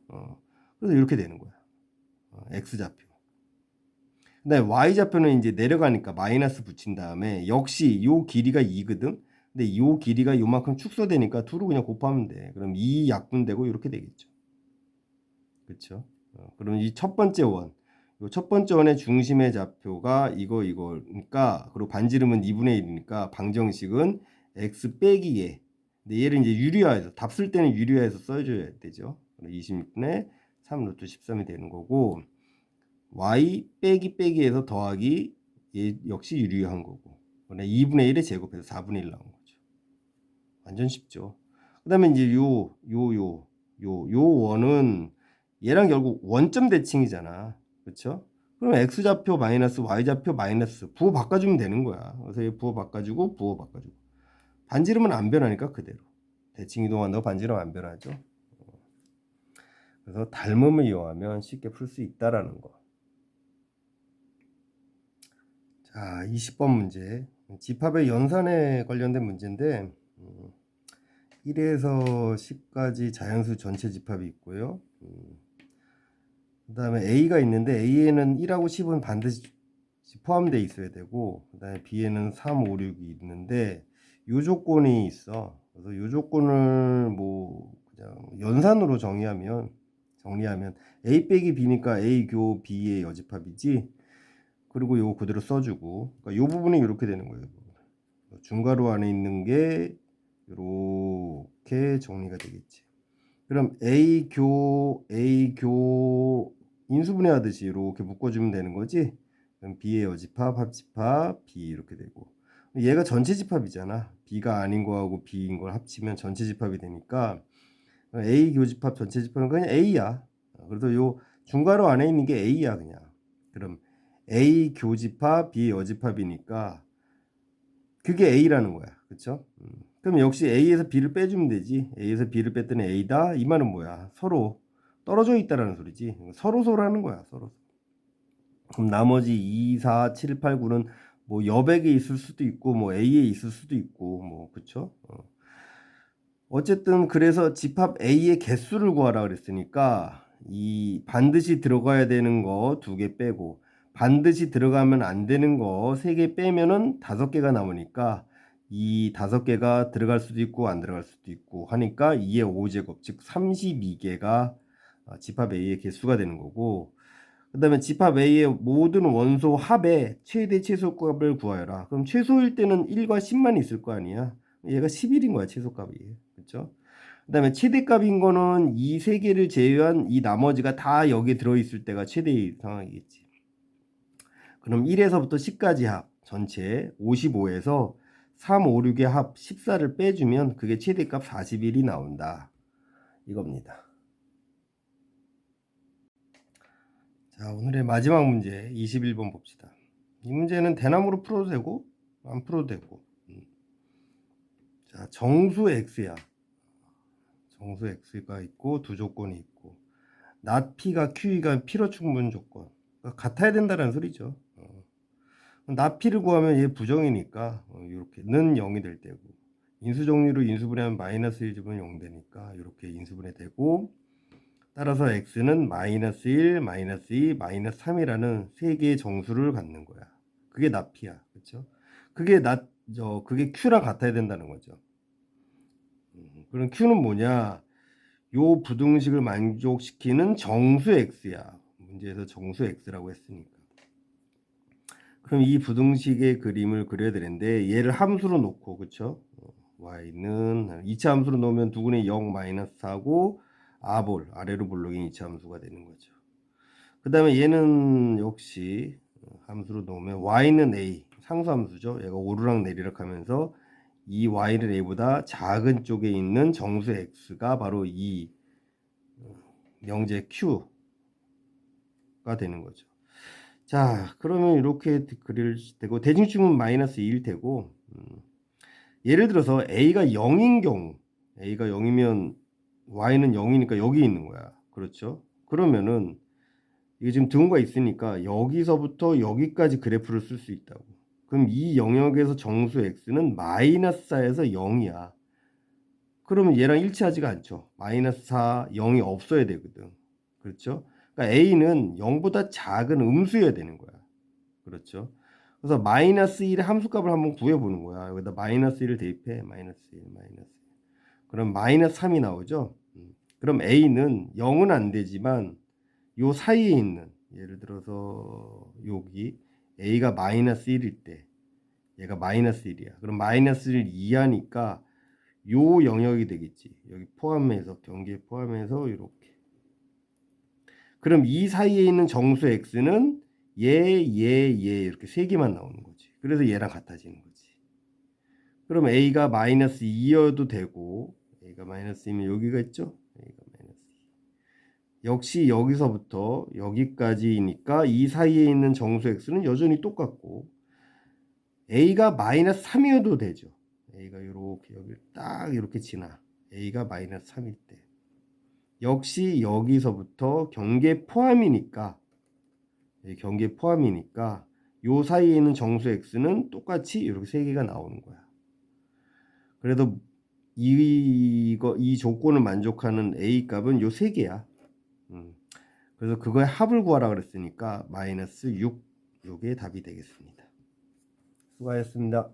A: 그래서 이렇게 되는 거야. x좌표. 근데 y좌표는 이제 내려가니까 마이너스 붙인 다음에 역시 요 길이가 2거든. 근데 요 길이가 요만큼 축소되니까 둘을 그냥 곱하면 돼. 그럼 2 약분되고 이렇게 되겠죠. 그렇죠? 그럼 이 첫 번째 원, 요 첫 번째 원의 중심의 좌표가 이거니까, 그리고 반지름은 2분의 1이니까 방정식은 x 빼기 얘. 근데 얘를 이제 유리화해서 답 쓸 때는 유리화해서 써줘야 되죠. 26분의 3 루트 13이 되는 거고, y 빼기해서 더하기 얘 역시 유리한 거고, 2분의 1에 제곱해서 4분의 1 나온 거죠. 완전 쉽죠. 그 다음에 이제 요 원은 얘랑 결국 원점 대칭이잖아. 그렇죠? 그럼 x좌표 마이너스 y좌표 마이너스 부호 바꿔주면 되는 거야. 그래서 얘 부호 바꿔주고 반지름은 안 변하니까 그대로 대칭 이동한다고 반지름 안 변하죠. 그래서 닮음을 이용하면 쉽게 풀 수 있다라는 거. 자, 20번 문제. 집합의 연산에 관련된 문제인데 1에서 10까지 자연수 전체 집합이 있고요. 그 다음에 A가 있는데 A에는 1하고 10은 반드시 포함되어 있어야 되고, 그 다음에 B에는 3, 5, 6이 있는데 요 조건이 있어. 그래서 요 조건을 뭐 그냥 연산으로 정리하면 A 빼기 B니까 A 교 B의 여집합이지. 그리고 요거 그대로 써주고, 그러니까 요 부분이 이렇게 되는 거예요. 중괄호 안에 있는 게 이렇게 정리가 되겠지. 그럼 A 교 인수분해 하듯이 이렇게 묶어주면 되는 거지. 그럼 B의 여집합, 합집합, B 이렇게 되고, 얘가 전체 집합이잖아. B가 아닌 거하고 B인 걸 합치면 전체 집합이 되니까 A 교집합 전체 집합은 그냥 A야. 그래서 요 중괄호 안에 있는 게 A야 그냥. 그럼 A 교집합, B 여집합이니까 그게 A라는 거야. 그쵸? 그럼 역시 A에서 B를 빼주면 되지. A에서 B를 뺐더니 A다. 이 말은 뭐야? 서로 떨어져 있다라는 소리지. 서로라는 거야. 서로. 그럼 나머지 2, 4, 7, 8, 9는 뭐 여백에 있을 수도 있고 뭐 A에 있을 수도 있고 뭐 그쵸? 어쨌든 그래서 집합 A의 개수를 구하라 그랬으니까 이 반드시 들어가야 되는 거 2개 빼고 반드시 들어가면 안 되는 거 3개 빼면은 5개가 남으니까 이 5개가 들어갈 수도 있고 안 들어갈 수도 있고 하니까 2의 5제곱 즉 32개가 집합 A의 개수가 되는 거고, 그 다음에 집합 A의 모든 원소 합의 최대 최소값을 구하여라. 그럼 최소일 때는 1과 10만 있을 거 아니야. 얘가 11인 거야, 최소값이. 그렇죠? 그 다음에 최대값인 거는 이 3개를 제외한 이 나머지가 다 여기 들어있을 때가 최대의 상황이겠지. 그럼 1에서부터 10까지 합 전체 55에서 3, 5, 6의 합 14를 빼주면 그게 최대값 41이 나온다. 이겁니다. 자, 오늘의 마지막 문제 21번 봅시다. 이 문제는 대나무로 풀어도 되고 안 풀어도 되고. 자, 정수 x야. 정수 x가 있고 두 조건이 있고 not p가 q가 필요 충분 조건. 그러니까 같아야 된다는 소리죠. not p를 구하면 얘 부정이니까 이렇게는 0이 될 때고, 인수정리로 인수분해하면 마이너스 1 집으면 0 되니까 이렇게 인수분해 되고, 따라서 x는 마이너스 1, 마이너스 2, 마이너스 3이라는 세 개의 정수를 갖는 거야. 그게 not p야. 그렇죠? 그게 q랑 같아야 된다는 거죠. 그럼 q는 뭐냐? 요 부등식을 만족시키는 정수 x야. 문제에서 정수 x라고 했으니까. 그럼 이 부등식의 그림을 그려야 되는데 얘를 함수로 놓고, 그쵸? y는 2차 함수로 놓으면 두근의 0 마이너스 4고 아볼 아래로 볼록인 2차 함수가 되는 거죠. 그 다음에 얘는 역시 함수로 놓으면 y는 a 상수함수죠. 얘가 오르락 내리락 하면서 이 y는 a보다 작은 쪽에 있는 정수 x가 바로 이 명제 q가 되는 거죠. 자, 그러면 이렇게 그릴 되고, 대칭축은 마이너스 2일 테고, 예를 들어서 a가 0인 경우, a가 0이면 y는 0이니까 여기 있는 거야. 그렇죠? 그러면은 이게 지금 등호가 있으니까 여기서부터 여기까지 그래프를 쓸 수 있다고. 그럼 이 영역에서 정수 x는 마이너스 4에서 0이야. 그러면 얘랑 일치하지가 않죠. 마이너스 4, 0이 없어야 되거든. 그렇죠? 그러니까 a는 0보다 작은 음수여야 되는 거야. 그렇죠? 그래서 마이너스 1의 함수값을 한번 구해보는 거야. 여기다 마이너스 1을 대입해. 마이너스 1, 마이너스 1. 그럼 마이너스 3이 나오죠? 그럼 a는 0은 안 되지만 요 사이에 있는, 예를 들어서 여기 a가 마이너스 1일 때 얘가 마이너스 1이야. 그럼 마이너스 1 이하니까 요 영역이 되겠지. 여기 포함해서, 경계에 포함해서 이렇게. 그럼 이 사이에 있는 정수 x는 얘 이렇게 세 개만 나오는 거지. 그래서 얘랑 같아지는 거지. 그럼 a가 마이너스 2여도 되고, a가 마이너스 2면 여기가 있죠? a가 마이너스 2. 역시 여기서부터 여기까지니까 이 사이에 있는 정수 x는 여전히 똑같고, a가 마이너스 3이어도 되죠. a가 이렇게 여기 딱 이렇게 지나. a가 마이너스 3일 때. 역시 여기서부터 경계 포함이니까 요 사이에 있는 정수 x는 똑같이 이렇게 세 개가 나오는 거야. 그래도 이 조건을 만족하는 a 값은 요 세 개야. 그래서 그거의 합을 구하라 그랬으니까 마이너스 6, 요게 답이 되겠습니다. 수고하셨습니다.